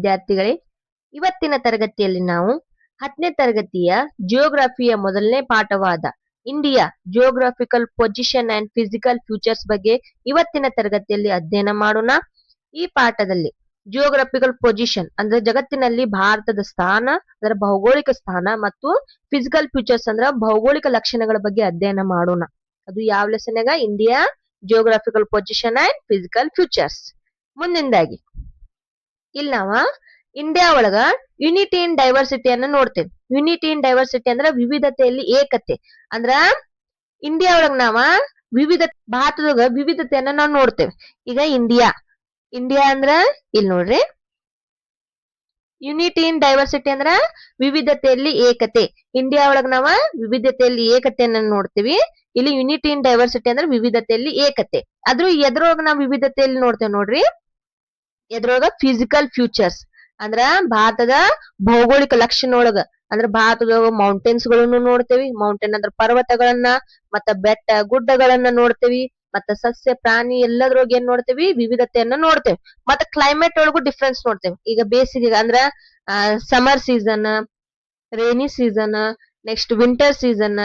ವಿದ್ಯಾರ್ಥಿಗಳೇ, ಇವತ್ತಿನ ತರಗತಿಯಲ್ಲಿ ನಾವು 10ನೇ ತರಗತಿಯ ಜಿಯೋಗ್ರಫಿಯ ಮೊದಲನೇ ಪಾಠವಾದ India geographical position and physical features ಬಗ್ಗೆ ಇವತ್ತಿನ ತರಗತಿಯಲ್ಲಿ ಅಧ್ಯಯನ ಮಾಡೋಣ. ಈ ಪಾಠದಲ್ಲಿ ಜಿಯೋಗ್ರಫಿಕಲ್ ಪೊಸಿಷನ್ ಅಂದ್ರೆ ಜಗತ್ತಿನಲ್ಲಿ ಭಾರತದ ಸ್ಥಾನ, ಅದರ ಭೌಗೋಳಿಕ ಸ್ಥಾನ ಮತ್ತು ಫಿಸಿಕಲ್ ಫ್ಯೂಚರ್ಸ್ ಅಂದ್ರೆ ಭೌಗೋಳಿಕ ಲಕ್ಷಣಗಳ ಬಗ್ಗೆ ಅಧ್ಯಯನ ಮಾಡೋಣ. ಅದು ಯಾವ ಲೆಸನ್ಯಾಗ? India geographical position and physical features. ಮುಂದಿಂದಾಗಿ ಇಲ್ಲಿ ನಾವ ಇಂಡಿಯಾ ಒಳಗ ಯುನಿಟಿ ಇನ್ ಡೈವರ್ಸಿಟಿಯನ್ನ ನೋಡ್ತೇವೆ. ಯುನಿಟಿ ಇನ್ ಡೈವರ್ಸಿಟಿ ಅಂದ್ರ ವಿವಿಧತೆಯಲ್ಲಿ ಏಕತೆ. ಅಂದ್ರ ಇಂಡಿಯಾ ಒಳಗ ನಾವ ಭಾರತದೊಳಗ ವಿವಿಧತೆಯನ್ನ ನಾವು ನೋಡ್ತೇವೆ. ಈಗ ಇಂಡಿಯಾ ಅಂದ್ರ ಇಲ್ಲಿ ನೋಡ್ರಿ, ಯುನಿಟಿ ಇನ್ ಡೈವರ್ಸಿಟಿ ಅಂದ್ರ ವಿವಿಧತೆಯಲ್ಲಿ ಏಕತೆ. ಇಂಡಿಯಾ ಒಳಗ ನಾವ ವಿವಿಧತೆಯಲ್ಲಿ ಏಕತೆಯನ್ನ ನೋಡ್ತೀವಿ. ಇಲ್ಲಿ ಯುನಿಟಿ ಇನ್ ಡೈವರ್ಸಿಟಿ ಅಂದ್ರೆ ವಿವಿಧತೆಯಲ್ಲಿ ಏಕತೆ. ಆದ್ರೂ ಎದ್ರೊಳಗ ನಾವು ವಿವಿಧತೆಯಲ್ಲಿ ನೋಡ್ತೇವೆ ನೋಡ್ರಿ, ಎದ್ರೊಳಗ ಫಿಸಿಕಲ್ ಫ್ಯೂಚರ್ಸ್ ಅಂದ್ರ ಭಾರತದ ಭೌಗೋಳಿಕ ಲಕ್ಷಣ ಒಳಗ ಅಂದ್ರ ಭಾರತದ ಮೌಂಟೇನ್ಸ್ ಗಳನ್ನು ನೋಡ್ತೇವಿ. ಮೌಂಟೇನ್ ಅಂದ್ರ ಪರ್ವತಗಳನ್ನ, ಮತ್ತ ಬೆಟ್ಟ ಗುಡ್ಡಗಳನ್ನ ನೋಡ್ತೇವಿ. ಮತ್ತ ಸಸ್ಯ ಪ್ರಾಣಿ ಎಲ್ಲದ್ರೊಳಗ ಏನ್ ನೋಡ್ತೇವಿ? ವಿವಿಧತೆಯನ್ನ ನೋಡ್ತೇವೆ. ಮತ್ತ ಕ್ಲೈಮೇಟ್ ಒಳಗೂ ಡಿಫ್ರೆನ್ಸ್ ನೋಡ್ತೇವೆ. ಈಗ ಬೇಸಿಗೆ ಅಂದ್ರ summer season, rainy season, next winter season,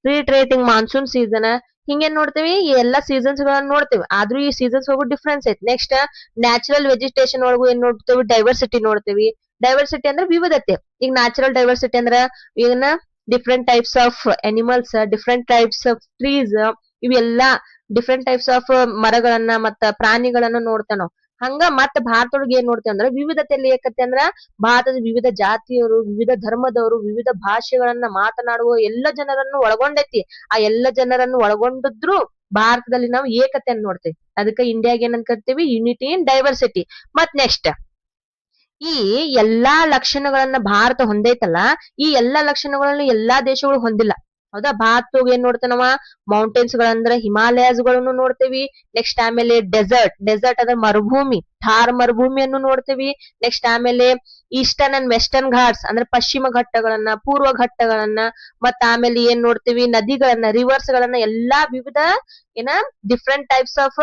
retreating monsoon season, ಹಿಂಗೇನ್ ನೋಡ್ತೇವಿ? ಈ ಎಲ್ಲಾ ಸೀಸನ್ಸ್ ಗಳನ್ನ ನೋಡ್ತೇವೆ. ಆದ್ರೂ ಈ ಸೀಸನ್ಸ್ ಒಳಗೂ ಡಿಫ್ರೆನ್ಸ್ ಐತಿ. ನೆಕ್ಸ್ಟ್ ನ್ಯಾಚುರಲ್ ವೆಜಿಟೇಷನ್ ಒಳಗೂ ಏನ್ ನೋಡ್ತೇವಿ? ಡೈವರ್ಸಿಟಿ ನೋಡ್ತೇವಿ. ಡೈವರ್ಸಿಟಿ ಅಂದ್ರೆ ವಿವಿಧತೆ. ಈಗ ನ್ಯಾಚುರಲ್ ಡೈವರ್ಸಿಟಿ ಅಂದ್ರ ಏನ? Different types of animals, different types of trees, ಇವೆಲ್ಲಾ ಡಿಫ್ರೆಂಟ್ ಟೈಪ್ಸ್ ಆಫ್ ಮರಗಳನ್ನ ಮತ್ತ ಪ್ರಾಣಿಗಳನ್ನ ನೋಡ್ತೇವ್ ನಾವು. ಹಂಗ ಮತ್ತ ಭಾರತದೊಳಗೆ ಏನ್ ನೋಡ್ತೇವೆ ಅಂದ್ರ ವಿವಿಧತೆಯಲ್ಲಿ ಏಕತೆ ಅಂದ್ರ ಭಾರತದ ವಿವಿಧ ಜಾತಿಯವರು, ವಿವಿಧ ಧರ್ಮದವರು, ವಿವಿಧ ಭಾಷೆಗಳನ್ನ ಮಾತನಾಡುವ ಎಲ್ಲ ಜನರನ್ನು ಒಳಗೊಂಡೈತಿ. ಆ ಎಲ್ಲ ಜನರನ್ನು ಒಳಗೊಂಡಿದ್ರು ಭಾರತದಲ್ಲಿ ನಾವು ಏಕತೆಯನ್ನು ನೋಡ್ತೇವೆ. ಅದಕ್ಕೆ ಇಂಡಿಯಾಗೆ ಏನಂತ ಕರಿತೀವಿ? Unity in diversity. ಮತ್ ನೆಕ್ಸ್ಟ್ ಈ ಎಲ್ಲಾ ಲಕ್ಷಣಗಳನ್ನ ಭಾರತ ಹೊಂದೈತಲ್ಲ, ಈ ಎಲ್ಲಾ ಲಕ್ಷಣಗಳನ್ನ ಎಲ್ಲಾ ದೇಶಗಳು ಹೊಂದಿಲ್ಲ. ಹೌದಾ? ಭಾರತ ಏನ್ ನೋಡ್ತೇವೆ ನಾವ? ಮೌಂಟೇನ್ಸ್ ಗಳಂದ್ರ ಹಿಮಾಲಯಾಸ್ ಗಳನ್ನು ನೋಡ್ತೇವಿ. ನೆಕ್ಸ್ಟ್ ಆಮೇಲೆ ಡೆಸರ್ಟ್ ಅಂದ್ರೆ ಮರುಭೂಮಿ, ಥಾರ್ ಮರುಭೂಮಿಯನ್ನು ನೋಡ್ತೇವಿ. ನೆಕ್ಸ್ಟ್ ಆಮೇಲೆ ಈಸ್ಟರ್ನ್ ಅಂಡ್ ವೆಸ್ಟರ್ನ್ ಘಾಟ್ಸ್ ಅಂದ್ರೆ ಪಶ್ಚಿಮ ಘಟ್ಟಗಳನ್ನ, ಪೂರ್ವ ಘಟ್ಟಗಳನ್ನ, ಮತ್ತ ಆಮೇಲೆ ಏನ್ ನೋಡ್ತೇವಿ? ನದಿಗಳನ್ನ, ರಿವರ್ಸ್ ಗಳನ್ನ, ಎಲ್ಲಾ ವಿವಿಧ ಏನ ಡಿಫ್ರೆಂಟ್ ಟೈಪ್ಸ್ ಆಫ್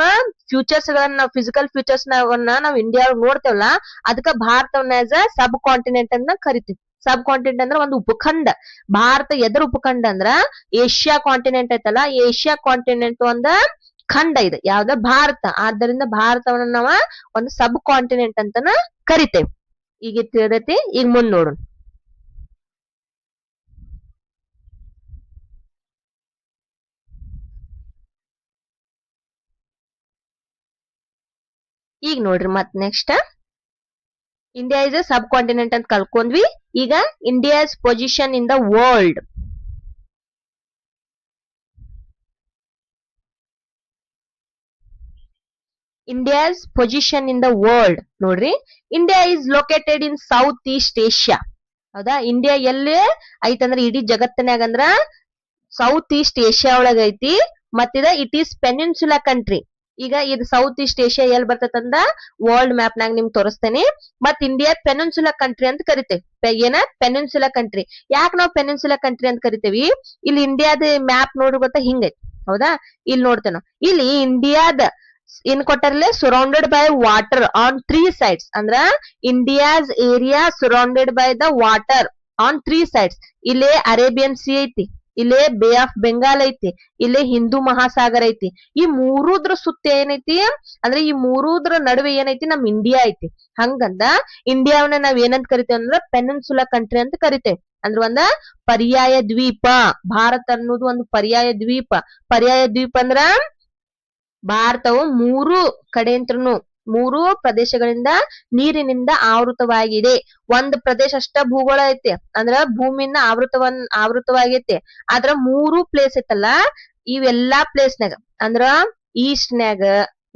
ಫ್ಯೂಚರ್ಸ್ ಗಳನ್ನ, ಫಿಸಿಕಲ್ ಫ್ಯೂಚರ್ಸ್ ನಾವು ಇಂಡಿಯಾ ನೋಡ್ತೇವಲ್ಲ, ಅದಕ್ಕ ಭಾರತವನ್ನ ಆಸ್ ಅ ಸಬ್ ಕಾಂಟಿನೆಂಟ್ ಅಂತ ಕರಿತೀವಿ. ಸಬ್ ಕಾಂಟಿನೆಂಟ್ ಅಂದ್ರೆ ಒಂದು ಉಪಖಂಡ. ಭಾರತ ಎದ್ರ ಉಪಖಂಡ ಅಂದ್ರ ಏಷ್ಯಾ ಕಾಂಟಿನೆಂಟ್ ಐತಲ್ಲ, ಏಷ್ಯಾ ಕಾಂಟಿನೆಂಟ್ ಒಂದ ಖಂಡ ಇದೆ. ಯಾವ್ದ? ಭಾರತ. ಆದ್ದರಿಂದ ಭಾರತವನ್ನ ನಾವ ಒಂದು ಸಬ್ ಕಾಂಟಿನೆಂಟ್ ಅಂತಾನ ಕರಿತೇವೆ. ಈಗ ತಿಳಿದೈತಿ. ಈಗ ಮುಂದ್ ನೋಡೋಣ. ಈಗ ನೋಡ್ರಿ, ಮತ್ next India is a subcontinent ಅಂತ ಕಲ್ಕೊಂಡ್ವಿ. ಈಗ India's position in the world. India's position in the world ನೋಡ್ರಿ, India is located in South East Asia. ಹೌದಾ? ಇಂಡಿಯಾ ಎಲ್ಲಿ ಐತಂದ್ರ ಇಡೀ ಜಗತ್ತಿನಾಗ ಅಂದ್ರ ಸೌತ್ ಈಸ್ಟ್ ಏಷ್ಯಾ ಒಳಗ ಐತಿ. ಮತ್ತಿದ ಇಟ್ ಈಸ್ ಪೆನಿನ್ಸುಲಾ ಕಂಟ್ರಿ. ಈಗ ಇದು ಸೌತ್ ಈಸ್ಟ್ ಏಷ್ಯಾ ಎಲ್ಲಿ ಬರ್ತೈತಂದ್ರ ವರ್ಲ್ಡ್ ಮ್ಯಾಪ್ ನಾಗ ನಿಮ್ಗೆ ತೋರಿಸ್ತೇನೆ. ಮತ್ ಇಂಡಿಯಾ ಪೆನಿನ್ಸುಲಾ ಕಂಟ್ರಿ ಅಂತ ಕರಿತೇವೆ. ಏನ? Peninsula country. ಯಾಕೆ ನಾವು ಪೆನಿನ್ಸುಲಾ ಕಂಟ್ರಿ ಅಂತ ಕರಿತೇವಿ? ಇಲ್ಲಿ ಇಂಡಿಯಾದ ಮ್ಯಾಪ್ ನೋಡ್ರಿ ಗೊತ್ತಾ? ಹಿಂಗೈತಿ. ಹೌದಾ? ಇಲ್ಲಿ ನೋಡ್ತೇವೆ ನಾವು. ಇಲ್ಲಿ ಇಂಡಿಯಾದ ಏನ್ ಕೊಟ್ಟಾರಲ್ಲೇ? Surrounded by water on 3 sides. ಅಂದ್ರ India's area surrounded by the water on 3 sides. ಇಲ್ಲೇ ಅರೇಬಿಯನ್ ಸಿ ಐತಿ, ಇಲ್ಲೇ ಬೇ ಆಫ್ ಬೆಂಗಾಲ್ ಐತಿ, ಇಲ್ಲೇ ಹಿಂದೂ ಮಹಾಸಾಗರ ಐತಿ. ಈ ಮೂರುದ್ರ ಸುತ್ತ ಏನೈತಿ ಅಂದ್ರೆ ಈ ಮೂರುದ್ರ ನಡುವೆ ಏನೈತಿ? ನಮ್ ಇಂಡಿಯಾ ಐತಿ. ಹಂಗಂದ ಇಂಡಿಯಾವನ್ನ ನಾವ್ ಏನಂತ ಕರಿತೇವೆ ಅಂದ್ರ ಪೆನಿನ್ಸುಲಾ ಕಂಟ್ರಿ ಅಂತ ಕರಿತೇವೆ. ಅಂದ್ರ ಒಂದ ಪರ್ಯಾಯ ದ್ವೀಪ. ಭಾರತ ಅನ್ನೋದು ಒಂದು ಪರ್ಯಾಯ ದ್ವೀಪ. ಪರ್ಯಾಯ ದ್ವೀಪ ಅಂದ್ರ ಭಾರತವು ಮೂರು ಪ್ರದೇಶಗಳಿಂದ ನೀರಿನಿಂದ ಆವೃತವಾಗಿದೆ. ಒಂದು ಪ್ರದೇಶ ಅಷ್ಟ ಭೂಗೋಳ ಐತಿ, ಅಂದ್ರ ಭೂಮಿಯಿಂದ ಆವೃತವಾಗೈತಿ. ಆದ್ರ 3 ಪ್ಲೇಸ್ ಐತಲ್ಲ, ಇವೆಲ್ಲಾ ಪ್ಲೇಸ್ನಾಗ ಅಂದ್ರ ಈಸ್ಟ್ನ್ಯಾಗ,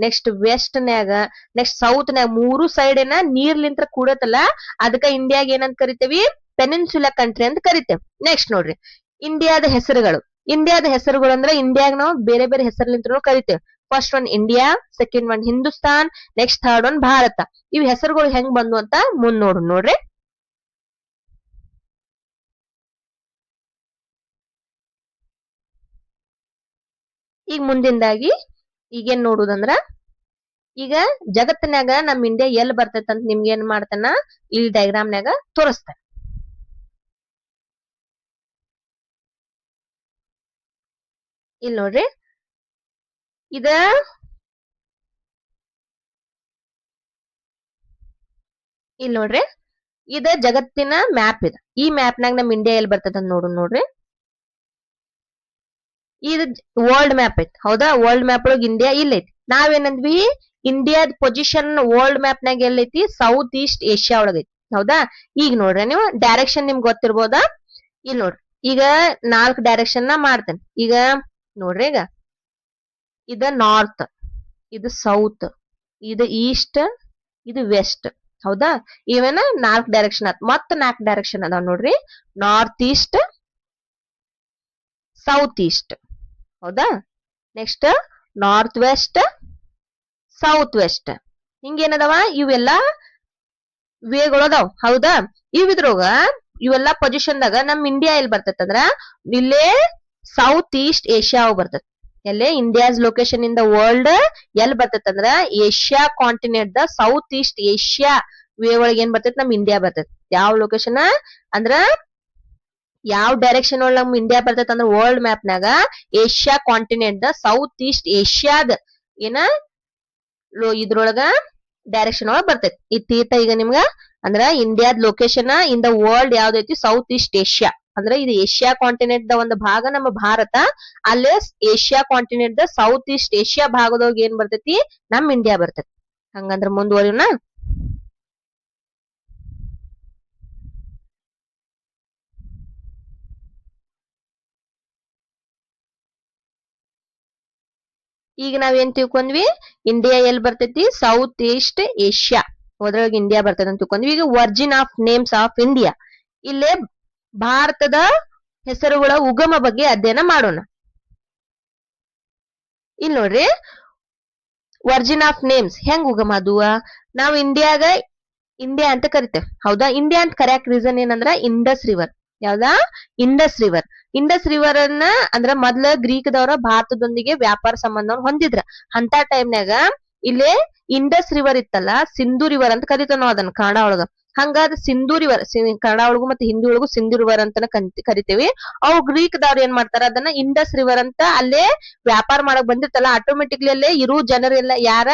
ನೆಕ್ಸ್ಟ್ ವೆಸ್ಟ್ನ್ಯಾಗ, ನೆಕ್ಸ್ಟ್ ಸೌತ್ನ್ಯಾಗ 3 ಸೈಡ್ ಏನ ನೀರ್ಲಿಂತ್ರ ಕೂಡತಲ್ಲ, ಅದಕ್ಕ ಇಂಡಿಯಾಗ ಏನಂತ ಕರಿತೇವಿ? ಪೆನಿನ್ಸುಲಾ ಕಂಟ್ರಿ ಅಂತ ಕರಿತೇವೆ. ನೆಕ್ಸ್ಟ್ ನೋಡ್ರಿ, ಇಂಡಿಯಾದ ಹೆಸರುಗಳು. ಇಂಡಿಯಾದ ಹೆಸರುಗಳು ಅಂದ್ರೆ ಇಂಡಿಯಾಗ ನಾವು ಬೇರೆ ಬೇರೆ ಹೆಸರ್ಲಿಂತ್ರ ಕರಿತೇವೆ. First one India, second one Hindustan, next third one Bharat. ಇವ್ ಹೆಸರುಗಳು ಹೆಂಗ್ ಬಂದು ಅಂತ ಮುಂದ್ ನೋಡ್ರಿ. ಈಗ ಮುಂದಿಂದಾಗಿ ಈಗೇನ್ ನೋಡುದಂದ್ರ ಈಗ ಜಗತ್ತಿನಾಗ ನಮ್ ಇಂಡಿಯಾ ಎಲ್ಲಿ ಬರ್ತೈತೆ ಅಂತ ನಿಮ್ಗೆ ಏನ್ ಮಾಡ್ತಾನ ಇಲ್ಲಿ ಡಯಾಗ್ರಾಮ್ನಾಗ ತೋರಿಸ್ತಾನ. ಇಲ್ಲಿ ನೋಡ್ರಿ, ಇದ ಇಲ್ಲಿ ನೋಡ್ರಿ, ಇದ ಜಗತ್ತಿನ ಮ್ಯಾಪ್ ಇದ. ಈ ಮ್ಯಾಪ್ನಾಗ ನಮ್ ಇಂಡಿಯಾ ಎಲ್ಲಿ ಬರ್ತೈತೆ ಅಂತ ನೋಡ್ರಿ. ಇದು ವರ್ಲ್ಡ್ ಮ್ಯಾಪ್ ಐತಿ, ಹೌದಾ? ವರ್ಲ್ಡ್ ಮ್ಯಾಪ್ ಒಳಗೆ ಇಂಡಿಯಾ ಇಲ್ಲ ಐತಿ. ನಾವೇನಂದ್ವಿ, ಇಂಡಿಯಾದ ಪೊಸಿಷನ್ ವರ್ಲ್ಡ್ ಮ್ಯಾಪ್ ನಾಗ ಎಲ್ಲೈತಿ? ಸೌತ್ ಈಸ್ಟ್ ಏಷ್ಯಾ ಒಳಗೈತಿ, ಹೌದಾ? ಈಗ ನೋಡ್ರಿ, ನೀವು ಡೈರೆಕ್ಷನ್ ನಿಮ್ಗೆ ಗೊತ್ತಿರ್ಬೋದಾ? ಇಲ್ಲಿ ನೋಡ್ರಿ, ಈಗ 4 ಡೈರೆಕ್ಷನ್ ನ ಮಾಡ್ತೇನೆ. ಈಗ ನೋಡ್ರಿ, ಈಗ ಇದ ನಾರ್ತ್, ಇದು ಸೌತ್, ಇದು ಈಸ್ಟ್, ಇದು ವೆಸ್ಟ್, ಹೌದಾ? ಇವನ 4 ಡೈರೆಕ್ಷನ್ ಆತ್. ಮತ್ತ 4 ಡೈರೆಕ್ಷನ್ ಅದಾವ ನೋಡ್ರಿ. ನಾರ್ತ್ ಈಸ್ಟ್, ಸೌತ್ ಈಸ್ಟ್, ಹೌದಾ? Next north west, south west. ಹಿಂಗೇನದಾವ, ಇವೆಲ್ಲ ವೇಗಳು ಅದಾವ, ಹೌದಾ? ಇವಿದ್ರೊಳಗ ಇವೆಲ್ಲಾ ಪೊಸಿಷನ್ದಾಗ ನಮ್ ಇಂಡಿಯಾ ಎಲ್ಲಿ ಬರ್ತೈತೆ ಅಂದ್ರ ಇಲ್ಲೇ ಸೌತ್ ಈಸ್ಟ್ ಏಷ್ಯಾ ಬರ್ತೈತಿ. ಎಲ್ಲೇ India's location in the world ಎಲ್ಲಿ ಬರ್ತೈತೆ ಅಂದ್ರ Asia continent the South East Asia way ಒಳಗೆ ಏನ್ ಬರ್ತೈತಿ? ನಮ್ ಇಂಡಿಯಾ ಬರ್ತೈತಿ. ಯಾವ ಲೊಕೇಶನ್ ಅಂದ್ರ ಯಾವ ಡೈರೆಕ್ಷನ್ ಒಳಗ್ ನಮ್ ಇಂಡಿಯಾ ಬರ್ತೈತಿ ಅಂದ್ರ ವರ್ಲ್ಡ್ ಮ್ಯಾಪ್ ನಾಗ Asia continent the South East ಏಷ್ಯಾದ ಏನ ಇದ್ರೊಳಗ ಡೈರೆಕ್ಷನ್ ಒಳಗ ಬರ್ತೈತಿ. ಇತ್ತೀತ ಈಗ ನಿಮ್ಗ ಅಂದ್ರ ಇಂಡಿಯಾದ ಲೊಕೇಶನ್ ಇನ್ ದ ವರ್ಲ್ಡ್ ಯಾವ್ದೈತಿ? South East Asia. ಅಂದ್ರೆ ಇದು ಏಷ್ಯಾ ಕಾಂಟಿನೆಂಟ್ ದ ಒಂದು ಭಾಗ ನಮ್ಮ ಭಾರತ. ಅಲ್ಲೇ Asia continent the South East Asia ಭಾಗದೊಳಗೆ ಏನ್ ಬರ್ತೈತಿ? ನಮ್ ಇಂಡಿಯಾ ಬರ್ತೈತಿ. ಹಂಗಂದ್ರ ಮುಂದುವರಿಯೋಣ. ಈಗ ನಾವೇನ್ ತಿಳ್ಕೊಂಡ್ವಿ? ಇಂಡಿಯಾ ಎಲ್ಲಿ ಬರ್ತೈತಿ? ಸೌತ್ ಈಸ್ಟ್ ಏಷ್ಯಾ ಅದ್ರೊಳಗೆ ಇಂಡಿಯಾ ಬರ್ತೈತಿ ಅಂತ ತಿಳ್ಕೊಂಡ್ವಿ. ಈಗ Virgin of names of India, ಇಲ್ಲೇ ಭಾರತದ ಹೆಸರುಗಳ ಉಗಮ ಬಗ್ಗೆ ಅಧ್ಯಯನ ಮಾಡೋಣ. ಇಲ್ಲಿ ನೋಡ್ರಿ, ವರ್ಜಿನ್ ಆಫ್ ನೇಮ್ಸ್ ಹೆಂಗ್ ಉಗಮ ಆದುವ? ನಾವು ಇಂಡಿಯಾಗ ಇಂಡಿಯಾ ಅಂತ ಕರಿತೇವೆ, ಹೌದಾ? ಇಂಡಿಯಾ ಅಂತ ಕರ್ಯಾಕ್ ರೀಸನ್ ಏನಂದ್ರ ಇಂಡಸ್ ರಿವರ್. ಯಾವ್ದಾ? ಇಂಡಸ್ ರಿವರ್. ಇಂಡಸ್ ರಿವರ್ ಅನ್ನ ಅಂದ್ರ ಮೊದ್ಲ ಗ್ರೀಕ್ ದವರ ಭಾರತದೊಂದಿಗೆ ವ್ಯಾಪಾರ ಸಂಬಂಧ ಹೊಂದಿದ್ರ. ಅಂತ ಟೈಮ್ನಾಗ ಇಲ್ಲೇ ಇಂಡಸ್ ರಿವರ್ ಇತ್ತಲ್ಲ, ಸಿಂಧು ರಿವರ್ ಅಂತ ಕರಿತೇವ್ ನಾವ್ ಅದನ್ನ ಕನ್ನಡ ಒಳಗ. ಹಂಗಾದ ಸಿಂಧು ರಿವರ್, ಕನ್ನಡ ಒಳಗು ಮತ್ತೆ ಹಿಂದಿ ಒಳಗು ಸಿಂಧು ರಿವರ್ ಅಂತಾನೆ ಕರಿತೇವಿ. ಅವು ಗ್ರೀಕ್ ದವ್ರು ಏನ್ ಮಾಡ್ತಾರ? ಅದನ್ನ ಇಂಡಸ್ ರಿವರ್ ಅಂತ ಅಲ್ಲೇ ವ್ಯಾಪಾರ ಮಾಡಕ್ ಬಂದಿರ್ತಲ್ಲ, ಆಟೋಮೆಟಿಕ್ಲಿ ಅಲ್ಲೇ ಇರು ಜನರೆಲ್ಲ ಯಾರ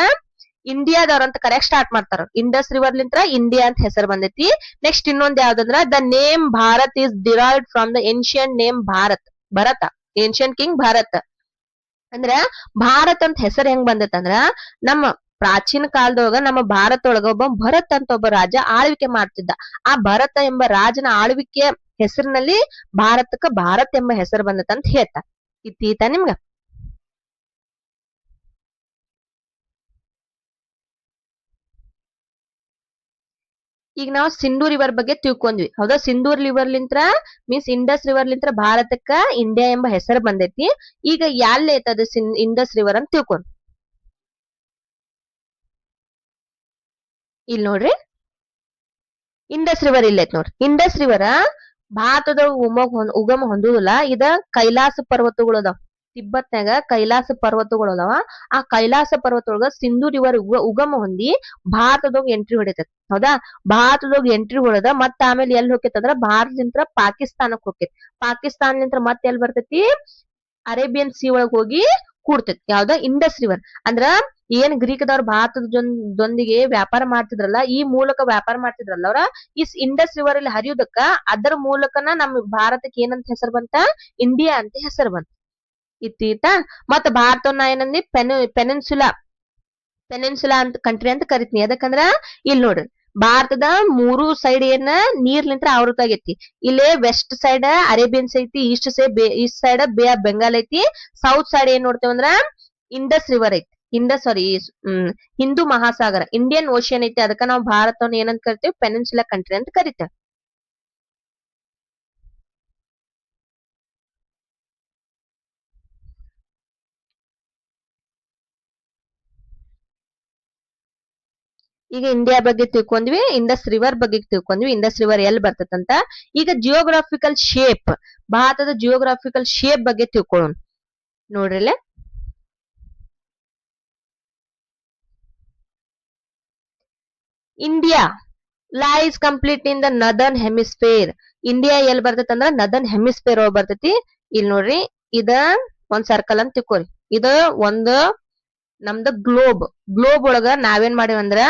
ಇಂಡಿಯಾದವ್ರ ಅಂತ ಕರೆಯಕ್ ಸ್ಟಾರ್ಟ್ ಮಾಡ್ತಾರ. ಇಂಡಸ್ ರಿವರ್ ಲಿಂತ್ರ ಇಂಡಿಯಾ ಅಂತ ಹೆಸರು ಬಂದೈತಿ. ನೆಕ್ಸ್ಟ್ ಇನ್ನೊಂದ್ ಯಾವ್ದಂದ್ರ the name Bharat is derived from the ancient name Bharat. Bharata, ancient king Bharat. ಅಂದ್ರ ಭಾರತ್ ಅಂತ ಹೆಸರು ಹೆಂಗ್ ಬಂದೈತ್ ಅಂದ್ರ ನಮ್ಮ ಪ್ರಾಚೀನ ಕಾಲದೊಳಗ ನಮ್ಮ ಭಾರತ ಒಳಗ ಒಬ್ಬ ಭರತ್ ಅಂತ ಒಬ್ಬ ರಾಜ ಆಳ್ವಿಕೆ ಮಾಡ್ತಿದ್ದ. ಆ ಭರತ ಎಂಬ ರಾಜನ ಆಳ್ವಿಕೆಯ ಹೆಸರಿನಲ್ಲಿ ಭಾರತಕ್ಕ ಭಾರತ್ ಎಂಬ ಹೆಸರು ಬಂದತ್ ಅಂತ ಹೇಳ್ತಾರ. ಇತ್ತೀತ ನಿಮ್ಗ? ಈಗ ನಾವು ಸಿಂಧೂ ರಿವರ್ ಬಗ್ಗೆ ತಿಳ್ಕೊಂಡ್ವಿ, ಹೌದಾ? ಸಿಂಧೂ ರಿವರ್ ಲಿಂತ್ರ ಮೀನ್ಸ್ ಇಂಡಸ್ ರಿವರ್ ಲಿಂತ್ರ ಭಾರತಕ್ಕ ಇಂಡಿಯಾ ಎಂಬ ಹೆಸರು ಬಂದೈತಿ. ಈಗ ಎಲ್ಲಿ ಐತದ ಇಂಡಸ್ ರಿವರ್ ಅಂತ ತಿಳ್ಕೊಂಡ್. ಇಲ್ಲಿ ನೋಡ್ರಿ, ಇಂಡಸ್ ರಿವರ್ ಇಲ್ಲೈತ್ ನೋಡ್ರಿ. ಇಂಡಸ್ ರಿವರ್ ಭಾರತದ ಉಗಮ ಹೊಂದುದಿಲ್ಲ. ಇದ ಕೈಲಾಸ ಪರ್ವತಗಳು ಅದಾವ. ತಿಬ್ಬತ್ನಾಗ ಕೈಲಾಸ ಪರ್ವತಗಳು ಅದಾವ. ಆ ಕೈಲಾಸ ಪರ್ವತದೊಳಗ ಸಿಂಧು ರಿವರ್ ಉಗಮ ಹೊಂದಿ ಭಾರತದೊಳಗ ಎಂಟ್ರಿ ಹೊಡಿತೈತಿ, ಹೌದಾ? ಭಾರತದೊಳಗ ಎಂಟ್ರಿ ಹೊಡೆದ ಮತ್ತ ಆಮೇಲೆ ಎಲ್ಲಿ ಹೋಗ್ತೈತಿ ಅಂದ್ರ ಭಾರತದಿಂದ ಪಾಕಿಸ್ತಾನಕ್ ಹೋಗ್ತೈತಿ. ಪಾಕಿಸ್ತಾನಲಿಂತ್ರ ಮತ್ತೆ ಎಲ್ಲಿ ಬರ್ತೈತಿ? ಅರೇಬಿಯನ್ ಸಿ ಒಳಗ್ ಹೋಗಿ ಕೂಡ್ತೈತಿ. ಯಾವ್ದ? Indus river. ಅಂದ್ರ ಏನ್ ಗ್ರೀಕದವ್ರ ಭಾರತದ ದೊಂದಿಗೆ ವ್ಯಾಪಾರ ಮಾಡ್ತಿದ್ರಲ್ಲ, ಈ ಮೂಲಕ ವ್ಯಾಪಾರ ಮಾಡ್ತಿದ್ರಲ್ಲ ಅವ್ರ, ಈ ಇಂಡಸ್ ರಿವರ್ ಅಲ್ಲಿ ಹರಿಯುದಕ್ಕ ಅದರ ಮೂಲಕನ ನಮ್ ಭಾರತಕ್ಕೆ ಏನಂತ ಹೆಸರು ಬಂತ? ಇಂಡಿಯಾ ಅಂತ ಹೆಸರು ಬಂತ. ಇತ್ತೀತ ಮತ್ತ ಭಾರತವನ್ನ ಏನಂದಿ? ಪೆನಿನ್ಸುಲಾ ಪೆನಿನ್ಸುಲಾ ಅಂತ ಕಂಟ್ರಿ ಅಂತ ಕರಿತೀನಿ. ಯಾಕಂದ್ರ ಇಲ್ಲಿ ನೋಡ್ರಿ, ಭಾರತದ 3 ಸೈಡ್ ಏನ ನೀರ್ಲಿಂತ್ರ ಆವೃತ ಆಗೈತಿ. ಇಲ್ಲೇ ವೆಸ್ಟ್ ಸೈಡ್ ಅರೇಬಿಯನ್ಸ್ ಐತಿ, East side bay of Bengal ಐತಿ, ಸೌತ್ ಸೈಡ್ ಏನ್ ನೋಡ್ತೇವ ಅಂದ್ರ ಇಂಡಸ್ ರಿವರ್ ಐತಿ. ಸಾರಿ, ಹಿಂದೂ ಮಹಾಸಾಗರ, ಇಂಡಿಯನ್ ಓಷಿಯನ್ ಐತಿ. ಅದಕ್ಕ ನಾವು ಭಾರತವನ್ನ ಏನಂತ ಕರಿತೇವೆ? ಪೆನಿನ್ಸುಲಾ ಕಂಟ್ರಿ ಅಂತ ಕರಿತೇವೆ. ಈಗ ಇಂಡಿಯಾ ಬಗ್ಗೆ ತಿಳ್ಕೊಂಡ್ವಿ, ಇಂಡಸ್ ರಿವರ್ ಬಗ್ಗೆ ತಿಳ್ಕೊಂಡ್ವಿ, ಇಂಡಸ್ ರಿವರ್ ಎಲ್ಲಿ ಬರ್ತದಂತ. ಈಗ ಜಿಯೋಗ್ರಾಫಿಕಲ್ ಶೇಪ್, ಭಾರತದ ಜಿಯೋಗ್ರಾಫಿಕಲ್ ಶೇಪ್ ಬಗ್ಗೆ ತಿಳ್ಕೊಳ್ಳೋಣ. ನೋಡ್ರಿಲೆ, India lies complete in the northern hemisphere. India ಎಲ್ಲಿ ಬರ್ತೈತಿ ಅಂದ್ರ ನದರ್ನ್ ಹೆಮಿಸ್ಫಿಯರ್ ಒಳಗ್ ಬರ್ತೈತಿ. ಇಲ್ಲಿ ನೋಡ್ರಿ, ಇದ ಒಂದ್ ಸರ್ಕಲ್ ಅಂತ ತಿಳ್ಕೊರಿ. ಇದು ಒಂದು ನಮ್ದು ಗ್ಲೋಬ್. ಗ್ಲೋಬ್ ಒಳಗ ನಾವೇನ್ ಮಾಡೇವಂದ್ರ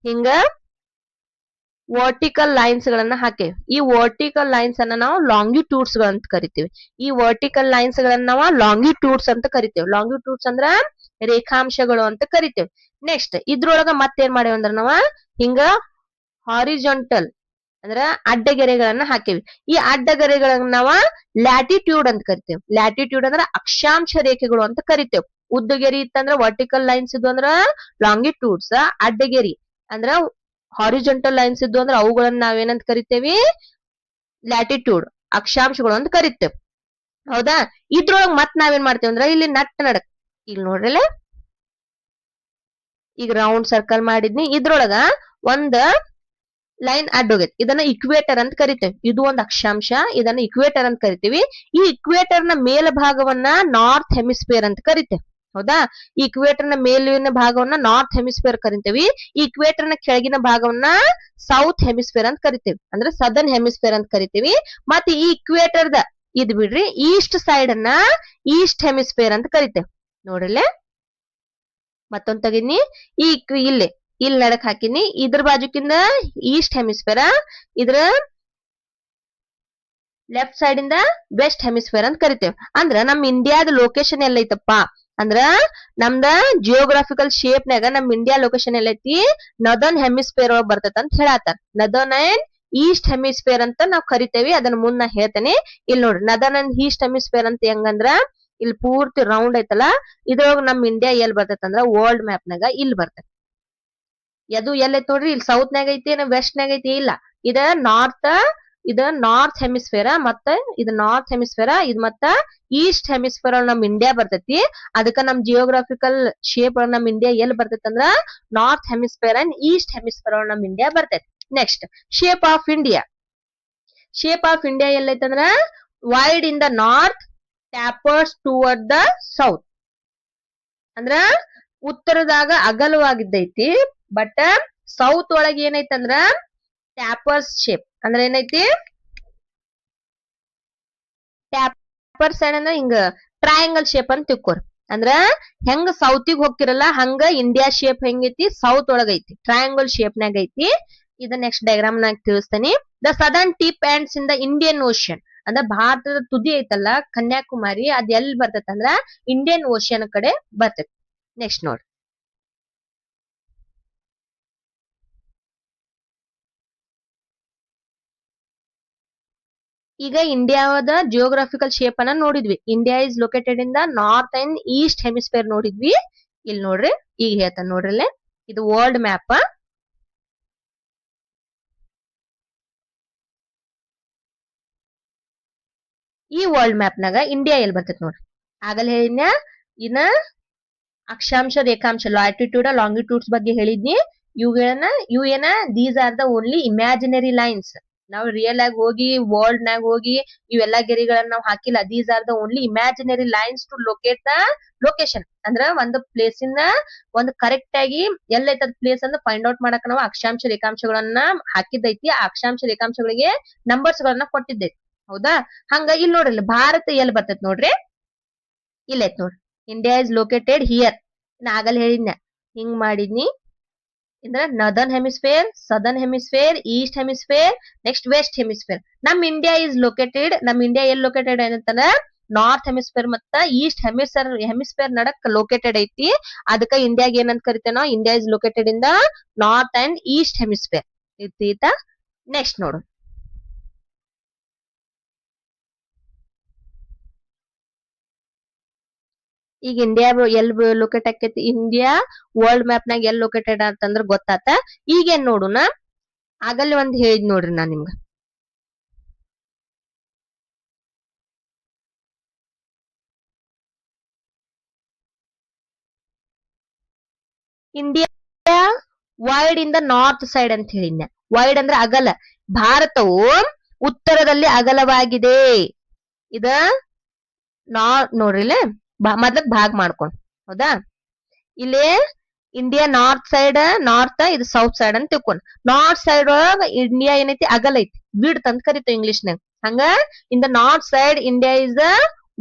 ಹಿಂಗ ವರ್ಟಿಕಲ್ ಲೈನ್ಸ್ ಗಳನ್ನ ಹಾಕೇವಿ. ಈ ವರ್ಟಿಕಲ್ ಲೈನ್ಸ್ ಅನ್ನ ನಾವು ಲಾಂಗಿಟ್ಯೂಡ್ಸ್ ಅಂತ ಕರಿತೀವಿ. ಈ ವರ್ಟಿಕಲ್ ಲೈನ್ಸ್ ಗಳನ್ನ ನಾವು ಲಾಂಗಿಟ್ಯೂಡ್ಸ್ ಅಂತ ಕರಿತೇವೆ. ಲಾಂಗಿಟ್ಯೂಡ್ಸ್ ಅಂದ್ರ ರೇಖಾಂಶಗಳು ಅಂತ ಕರಿತೇವೆ. ನೆಕ್ಸ್ಟ್ ಇದ್ರೊಳಗ ಮತ್ತೇನ್ ಮಾಡೇವಂದ್ರ ನಾವ ಹಿಂಗ ಹಾರಿಜಾಂಟಲ್ ಅಂದ್ರ ಅಡ್ಡಗೆರೆಗಳನ್ನ ಹಾಕೇವಿ. ಈ ಅಡ್ಡಗೆರೆಗಳನ್ನ ನಾವ ಲ್ಯಾಟಿಟ್ಯೂಡ್ ಅಂತ ಕರಿತೇವೆ. ಲ್ಯಾಟಿಟ್ಯೂಡ್ ಅಂದ್ರ ಅಕ್ಷಾಂಶ ರೇಖೆಗಳು ಅಂತ ಕರಿತೇವೆ. ಉದ್ದಗೆರಿ ಇತ್ತಂದ್ರ ವರ್ಟಿಕಲ್ ಲೈನ್ಸ್ ಇದ್ವು ಅಂದ್ರ ಲಾಂಗಿಟ್ಯೂಡ್ಸ್. ಅಡ್ಡಗೆರಿ ಅಂದ್ರ ಹಾರಿಜಾಂಟಲ್ ಲೈನ್ಸ್ ಇದ್ವು ಅಂದ್ರ ಅವುಗಳನ್ನ ನಾವೇನಂತ ಕರಿತೇವಿ, ಲ್ಯಾಟಿಟ್ಯೂಡ್ ಅಕ್ಷಾಂಶಗಳು ಅಂತ ಕರಿತೇವೆ. ಹೌದಾ? ಇದ್ರೊಳಗ ಮತ್ ನಾವೇನ್ ಮಾಡ್ತೇವೆ ಅಂದ್ರ ಇಲ್ಲಿ ನಟ್ ನಡಕ್ ಇಲ್ಲಿ ನೋಡ್ರಲ್ಲ, ಈಗ ರೌಂಡ್ ಸರ್ಕಲ್ ಮಾಡಿದ್ನಿ. ಇದ್ರೊಳಗ ಒಂದ್ ಲೈನ್ ಅಡ್ಡ ಹೋಗೈತಿ. ಇದನ್ನ ಇಕ್ವೇಟರ್ ಅಂತ ಕರಿತೇವೆ. ಇದು ಒಂದು ಅಕ್ಷಾಂಶ, ಇದನ್ನ ಇಕ್ವೇಟರ್ ಅಂತ ಕರಿತೀವಿ. ಈ ಇಕ್ವೇಟರ್ ನ ಮೇಲ್ಭಾಗವನ್ನ ನಾರ್ತ್ ಹೆಮಿಸ್ಫಿಯರ್ ಅಂತ ಕರಿತೇವೆ. ಹೌದಾ? ಈ ಇಕ್ವೇಟರ್ ನ ಮೇಲಿನ ಭಾಗವನ್ನ ನಾರ್ತ್ ಹೆಮಿಸ್ಫಿಯರ್ ಕರಿತೇವಿ. ಈ ಇಕ್ವೇಟರ್ ನ ಕೆಳಗಿನ ಭಾಗವನ್ನ ಸೌತ್ ಹೆಮಿಸ್ಫಿಯರ್ ಅಂತ ಕರಿತೇವಿ, ಅಂದ್ರೆ ಸದರ್ನ್ ಹೆಮಿಸ್ಫಿಯರ್ ಅಂತ ಕರಿತೀವಿ. ಮತ್ತೆ ಈ ಇಕ್ವೇಟರ್ ದ ಇದ್ ಬಿಡ್ರಿ, ಈಸ್ಟ್ ಸೈಡ್ ಅನ್ನ ಈಸ್ಟ್ ಹೆಮಿಸ್ಫಿಯರ್ ಅಂತ ಕರಿತೇವೆ. ನೋಡ್ರಲ್ಲೇ ಮತ್ತೊಂದ್ ತಗಿನಿ. ಈ ಇಲ್ಲಿ ನಡಕ್ ಹಾಕಿನಿ. ಇದ್ರ ಬಾಜುಕಿಂದ ಈಸ್ಟ್ ಹೆಮಿಸ್ಫಿಯರ್, ಇದ್ರ ಲೆಫ್ಟ್ ಸೈಡ್ ಇಂದ ವೆಸ್ಟ್ ಹೆಮಿಸ್ಫಿಯರ್ ಅಂತ ಕರಿತೇವೆ. ಅಂದ್ರ ನಮ್ ಇಂಡಿಯಾದ ಲೊಕೇಶನ್ ಎಲ್ಲೈತಪ್ಪ ಅಂದ್ರ ನಮ್ದ ಜಿಯೋಗ್ರಾಫಿಕಲ್ ಶೇಪ್ ನಾಗ ನಮ್ ಇಂಡಿಯಾ ಲೊಕೇಶನ್ ಎಲ್ಲೈತಿ ನದರ್ನ್ ಹೆಮಿಸ್ಫಿಯರ್ ಒಳಗ್ ಬರ್ತೈತಿ ಅಂತ ಹೇಳತ್ತಾರ. ನದರ್ನ್ ಅಂಡ್ ಈಸ್ಟ್ ಹೆಮಿಸ್ಫಿಯರ್ ಅಂತ ನಾವ್ ಕರಿತೇವಿ. ಅದನ್ನ ಮುಂದ್ ನಾ ಹೇಳ್ತೇನೆ. ಇಲ್ಲಿ ನೋಡ್ರಿ, ನದರ್ನ್ ಅಂಡ್ ಈಸ್ಟ್ ಹೆಮಿಸ್ಫಿಯರ್ ಅಂತ ಹೆಂಗಂದ್ರ ಇಲ್ಲಿ ಪೂರ್ತಿ ರೌಂಡ್ ಐತಲ್ಲ, ಇದ್ರೊಳಗ ನಮ್ ಇಂಡಿಯಾ ಎಲ್ ಬರ್ತೈತಿ ಅಂದ್ರ ವರ್ಲ್ಡ್ ಮ್ಯಾಪ್ ನಾಗ ಇಲ್ಲಿ ಬರ್ತೈತಿ. ಅದು ಎಲ್ಲೈತಿ ನೋಡ್ರಿ, ಇಲ್ಲಿ ಸೌತ್ ನಾಗ ಐತಿ, ವೆಸ್ಟ್ ನಾಗ ಐತಿ, ಇಲ್ಲ ಇದ ನಾರ್ತ್ ಹೆಮಿಸ್ಫಿಯರ್. ಮತ್ತೆ ಇದು ನಾರ್ತ್ ಹೆಮಿಸ್ಫಿಯರ್, ಇದು ಮತ್ತ ಈಸ್ಟ್ ಹೆಮಿಸ್ಫಿಯರ್ ನಮ್ ಇಂಡಿಯಾ ಬರ್ತೈತಿ. ಅದಕ್ಕ ನಮ್ ಜಿಯೋಗ್ರಾಫಿಕಲ್ ಶೇಪ್ ನಮ್ ಇಂಡಿಯಾ ಎಲ್ಲಿ ಬರ್ತೈತಿ ಅಂದ್ರ north hemisphere and east hemisphere ನಮ್ ಇಂಡಿಯಾ ಬರ್ತೈತಿ. Next shape of India. Shape of India ಎಲ್ಲೈತಂದ್ರ wide in the north, tapers toward the south. ಅಂದ್ರ ಉತ್ತರದಾಗ ಅಗಲವಾಗಿದ್ದೈತಿ, ಬಟ್ ಸೌತ್ ಒಳಗ ಏನೈತಂದ್ರ ಟ್ಯಾಪರ್ಸ್ ಶೇಪ್. ಅಂದ್ರ ಏನೈತಿ, ಟ್ಯಾಪರ್ಸ್ ಅಂದ್ರ ಹಿಂಗ ಟ್ರಯಾಂಗಲ್ ಶೇಪ್ ಅಂತ ತಿಳ್ಕೊರಿ. ಅಂದ್ರ ಹೆಂಗ ಸೌತಿಗ್ ಹೋಗ್ತಿರಲ್ಲ ಹಂಗ ಇಂಡಿಯಾ ಶೇಪ್ ಹೆಂಗೈತಿ, ಸೌತ್ ಒಳಗ ಐತಿ, ಟ್ರಯಾಂಗಲ್ ಶೇಪ್ ನಾಗ ಐತಿ. ಇದ ನೆಕ್ಸ್ಟ್ ಡಯಾಗ್ರಾಮ್ ನಾಗ ತಿಳಿಸ್ತೇನೆ. The southern tip ends in the Indian Ocean. ಅಂದ್ರ ಭಾರತದ ತುದಿ ಐತಲ್ಲ ಕನ್ಯಾಕುಮಾರಿ, ಅದ್ ಎಲ್ಲಿ ಬರ್ತೈತಿ ಅಂದ್ರ ಇಂಡಿಯನ್ ಓಷನ್ ಕಡೆ ಬರ್ತೈತಿ. ನೆಕ್ಸ್ಟ್ ನೋಡ್ರಿ, ಈಗ ಇಂಡಿಯಾದ ಜಿಯೋಗ್ರಾಫಿಕಲ್ ಶೇಪ್ ಅನ್ನ ನೋಡಿದ್ವಿ. India is located in the north and east hemisphere ನೋಡಿದ್ವಿ. ಇಲ್ಲಿ ನೋಡ್ರಿ, ಈಗ ಹೇಳ್ತಾನೆ ನೋಡ್ರಲ್ಲೇ, ಇದು ವರ್ಲ್ಡ್ ಮ್ಯಾಪ್. ಈ ವರ್ಲ್ಡ್ ಮ್ಯಾಪ್ ನಾಗ ಇಂಡಿಯಾ ಎಲ್ಲಿ ಬರ್ತೈತಿ ನೋಡ್ರಿ. ಆಗಲೇ ಹೇಳಿದ್ನ, ಇನ್ನ ಅಕ್ಷಾಂಶ ರೇಖಾಂಶ ಲಾಟಿಟ್ಯೂಡ್ ಲಾಂಗಿಟ್ಯೂಡ್ಸ್ ಬಗ್ಗೆ ಹೇಳಿದ್ನಿ. ಇವು ಏನ these are the only imaginary lines. ನಾವು ರಿಯಲ್ ಆಗಿ ಹೋಗಿ ವರ್ಲ್ಡ್ ನಾಗ ಹೋಗಿ ಇವೆಲ್ಲಾ ಗೆರೆಗಳನ್ನ ನಾವು ಹಾಕಿಲ್ಲ. These are the only imaginary lines to locate the location. ಅಂದ್ರ ಒಂದು ಪ್ಲೇಸ್ ಇಂದ ಒಂದು ಕರೆಕ್ಟ್ ಆಗಿ ಎಲ್ಲೈತದ ಪ್ಲೇಸ್ ಅಂತ ಫೈಂಡ್ ಔಟ್ ಮಾಡಕ್ ನಾವು ಅಕ್ಷಾಂಶ ರೇಖಾಂಶಗಳನ್ನ ಹಾಕಿದ್ದೈತಿ. ಆ ಅಕ್ಷಾಂಶ ರೇಖಾಂಶಗಳಿಗೆ ನಂಬರ್ಸ್ ಗಳನ್ನ ಕೊಟ್ಟಿದ್ದೈತಿ. ಹೌದಾ? ಹಂಗ ಇಲ್ಲಿ ನೋಡ್ರಿ, ಭಾರತ ಎಲ್ಲಿ ಬರ್ತೈತಿ ನೋಡ್ರಿ, ಇಲ್ಲೈತ್ ನೋಡ್ರಿ, ಇಂಡಿಯಾ ಇಸ್ ಲೊಕೇಟೆಡ್ ಹಿಯರ್. ನಾ ಆಗಲ್ ಹೇಳಿದ್ನ ಹಿಂಗ್ ಮಾಡಿದ್ನಿ. ಇಂದ್ರ northern hemisphere, southern hemisphere, east hemisphere, next west hemisphere. ನಮ್ ಇಂಡಿಯಾ ಎಲ್ಲಿ ಲೊಕೇಟೆಡ್ ಏನಂತಂದ್ರ ನಾರ್ತ್ ಹೆಮಿಸ್ಫಿಯರ್ ಮತ್ತ ಈಸ್ಟ್ ಹೆಮಿಸ್ಫಿಯರ್ ನಡಕ್ ಲೊಕೇಟೆಡ್ ಐತಿ. ಅದಕ್ಕ ಇಂಡಿಯಾಗ ಏನಂತ ಕರಿತೇವೆ ನಾವು, India is located in the north and east hemisphere ಇರ್ತೀತ. ನೆಕ್ಸ್ಟ್ ನೋಡು, ಈಗ ಇಂಡಿಯಾ ಎಲ್ಲಿ ಲೊಕೇಟ್ ಆಕೈತಿ, ಇಂಡಿಯಾ ವರ್ಲ್ಡ್ ಮ್ಯಾಪ್ ನಾಗ ಎಲ್ಲಿ ಲೊಕೇಟೆಡ್ ಅಂತಂದ್ರ ಗೊತ್ತಾತ. ಈಗೇನ್ ನೋಡುನ, ಆಗಲ್ಲಿ ಒಂದ್ ಹೇಳಿದ್ ನೋಡ್ರಿ ನಾ ನಿಮ್ಗ, India wide in the north side ಅಂತ ಹೇಳಿದ್ನ. ವೈಡ್ ಅಂದ್ರೆ ಅಗಲ. ಭಾರತವು ಉತ್ತರದಲ್ಲಿ ಅಗಲವಾಗಿದೆ. ಇದ ನೋಡ್ರಿ ಇಲ್ಲೇ ಮೊದ್ಲಕ್ ಭಾಗ ಮಾಡ್ಕೊಂಡ್. ಹೌದಾ? ಇಲ್ಲಿ ಇಂಡಿಯಾ ನಾರ್ತ್ ಸೈಡ್ ನಾರ್ತ್ ಇದು ಸೌತ್ ಸೈಡ್ ಅಂತ ತಿಳ್ಕೊಂಡ್. ನಾರ್ತ್ ಸೈಡ್ ಒಳಗ ಇಂಡಿಯಾ ಏನೈತಿ ಅಗಲ ಐತಿ, ವಿಡ್ತ್ ಅಂತ ಕರಿತೀವಿ ಇಂಗ್ಲಿಷ್ನಾಗ. ಹಂಗ in the north side India is the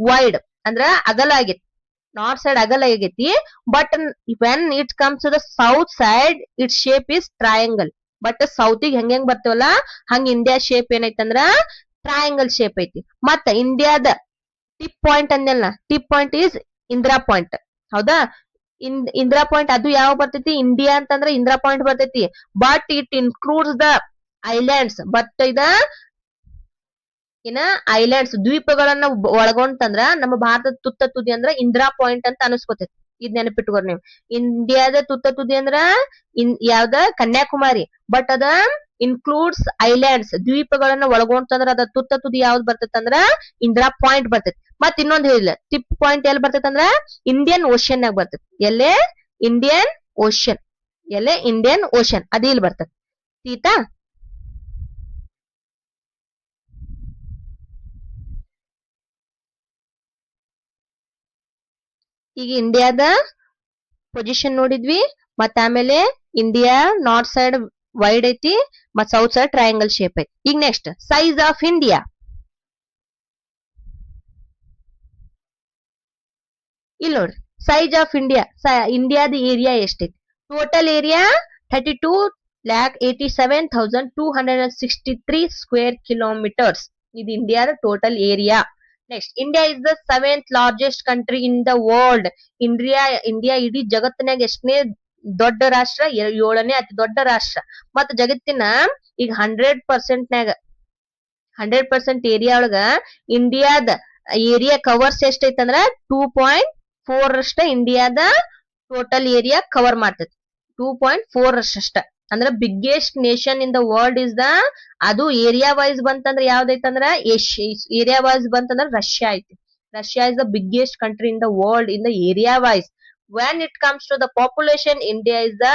wide, ಅಂದ್ರ ಅಗಲ ಆಗೈತಿ. ನಾರ್ತ್ ಸೈಡ್ ಅಗಲ ಆಗೈತಿ. But when it comes to the south side it shape is triangle. But ಸೌತಿಗೆ ಹೆಂಗ್ ಬರ್ತೇವಲ್ಲ ಹಂಗ ಇಂಡಿಯಾ ಶೇಪ್ ಏನೈತಂದ್ರ ಟ್ರಯಾಂಗಲ್ ಶೇಪ್ ಐತಿ. ಮತ್ತ ಇಂಡಿಯಾದ ಟಿಪ್ ಪಾಯಿಂಟ್ ಅಂದೆಲ್ಲ, tip point is Indira Point. ಹೌದಾ, ಇಂದಿರಾ ಪಾಯಿಂಟ್ ಅದು ಯಾವ ಬರ್ತೈತಿ, ಇಂಡಿಯಾ ಅಂತಂದ್ರೆ ಇಂದಿರಾ ಪಾಯಿಂಟ್ ಬರ್ತೈತಿ. But it includes the islands. But ಇದ ಏನ ಐಲ್ಯಾಂಡ್ಸ್ ದ್ವೀಪಗಳನ್ನ ಒಳಗೊಂತಂದ್ರ ನಮ್ಮ ಭಾರತದ ತುತ್ತ ತುದಿ ಅಂದ್ರ ಇಂದಿರಾ ಪಾಯಿಂಟ್ ಅಂತ ಅನಿಸ್ಕೊತೈತಿ. ಇದ್ ನೆನಪಿಟ್ಕೋರಿ ನೀವು. ಇಂಡಿಯಾದ ತುತ್ತ ತುದಿ ಅಂದ್ರ ಯಾವ್ದ ಕನ್ಯಾಕುಮಾರಿ. ಬಟ್ ಅದ ಇನ್ಕ್ಲೂಡ್ಸ್ ಐಲ್ಯಾಂಡ್ಸ್ ದ್ವೀಪಗಳನ್ನ ಒಳಗೊಂತಂದ್ರ ಅದ ತುತ್ತ ತುದಿ ಯಾವ್ದು ಬರ್ತೈತಿ ಅಂದ್ರ ಇಂದಿರಾ ಪಾಯಿಂಟ್ ಬರ್ತೈತಿ. ಮತ್ ಇನ್ನೊಂದ್ ಹೇಳಿಲ್ಲ, ಟಿಪ್ ಪಾಯಿಂಟ್ ಎಲ್ಲಿ ಬರ್ತೈತಿ ಅಂದ್ರ ಇಂಡಿಯನ್ ಓಷನ್ ನಾಗ ಬರ್ತೈತಿ. ಎಲ್ಲೇ ಇಂಡಿಯನ್ ಓಷನ್, ಎಲ್ಲೇ ಇಂಡಿಯನ್ ಓಷನ್ ಅದ ಇಲ್ಲಿ ಬರ್ತೈತಿ. ತೀತಾ ಈಗ ಇಂಡಿಯಾದ ಪೊಸಿಷನ್ ನೋಡಿದ್ವಿ. ಮತ್ತ ಆಮೇಲೆ ಇಂಡಿಯಾ ನಾರ್ತ್ ಸೈಡ್ ವೈಡ್ ಐತಿ, ಮತ್ ಸೌತ್ ಸೈಡ್ ಟ್ರಯಾಂಗಲ್ ಶೇಪ್ ಐತಿ. ಈಗ ನೆಕ್ಸ್ಟ್ ಸೈಜ್ ಆಫ್ ಇಂಡಿಯಾ. ಇಲ್ಲಿ ನೋಡ್ರಿ, ಸೈಜ್ ಆಫ್ ಇಂಡಿಯಾ, ಇಂಡಿಯಾದ ಏರಿಯಾ ಎಷ್ಟೈತಿ? Total area 32,87,263 square kilometres. ಇದು ಇಂಡಿಯಾದ total area. Next, India is the 7th largest country in the world. India ಇಡೀ ಜಗತ್ತಿನಾಗ ಎಷ್ಟನೇ ದೊಡ್ಡ ರಾಷ್ಟ್ರ? 7ನೇ ಅತಿ ದೊಡ್ಡ ರಾಷ್ಟ್ರ. ಮತ್ತ ಜಗತ್ತಿನ ಈಗ 100% 100% ಏರಿಯಾ ಒಳಗ ಇಂಡಿಯಾದ ಏರಿಯಾ ಕವರ್ಸ್ ಎಷ್ಟೈತೆ ಅಂದ್ರ 2.4 ಅಷ್ಟ ಇಂಡಿಯಾದ ಟೋಟಲ್ ಏರಿಯಾ ಕವರ್ ಮಾಡ್ತೈತಿ. 2.4 ಅಷ್ಟ. ಅಂದ್ರ biggest nation in the world is the, ಅದು ಏರಿಯಾ ವೈಸ್ ಬಂತಂದ್ರ ಯಾವ್ದೈತಂದ್ರ ಏರಿಯಾ ವೈಸ್ ಬಂತಂದ್ರ ರಷ್ಯಾ ಐತಿ. Russia is the biggest country in the world in the area wise. When it comes to the population, India is the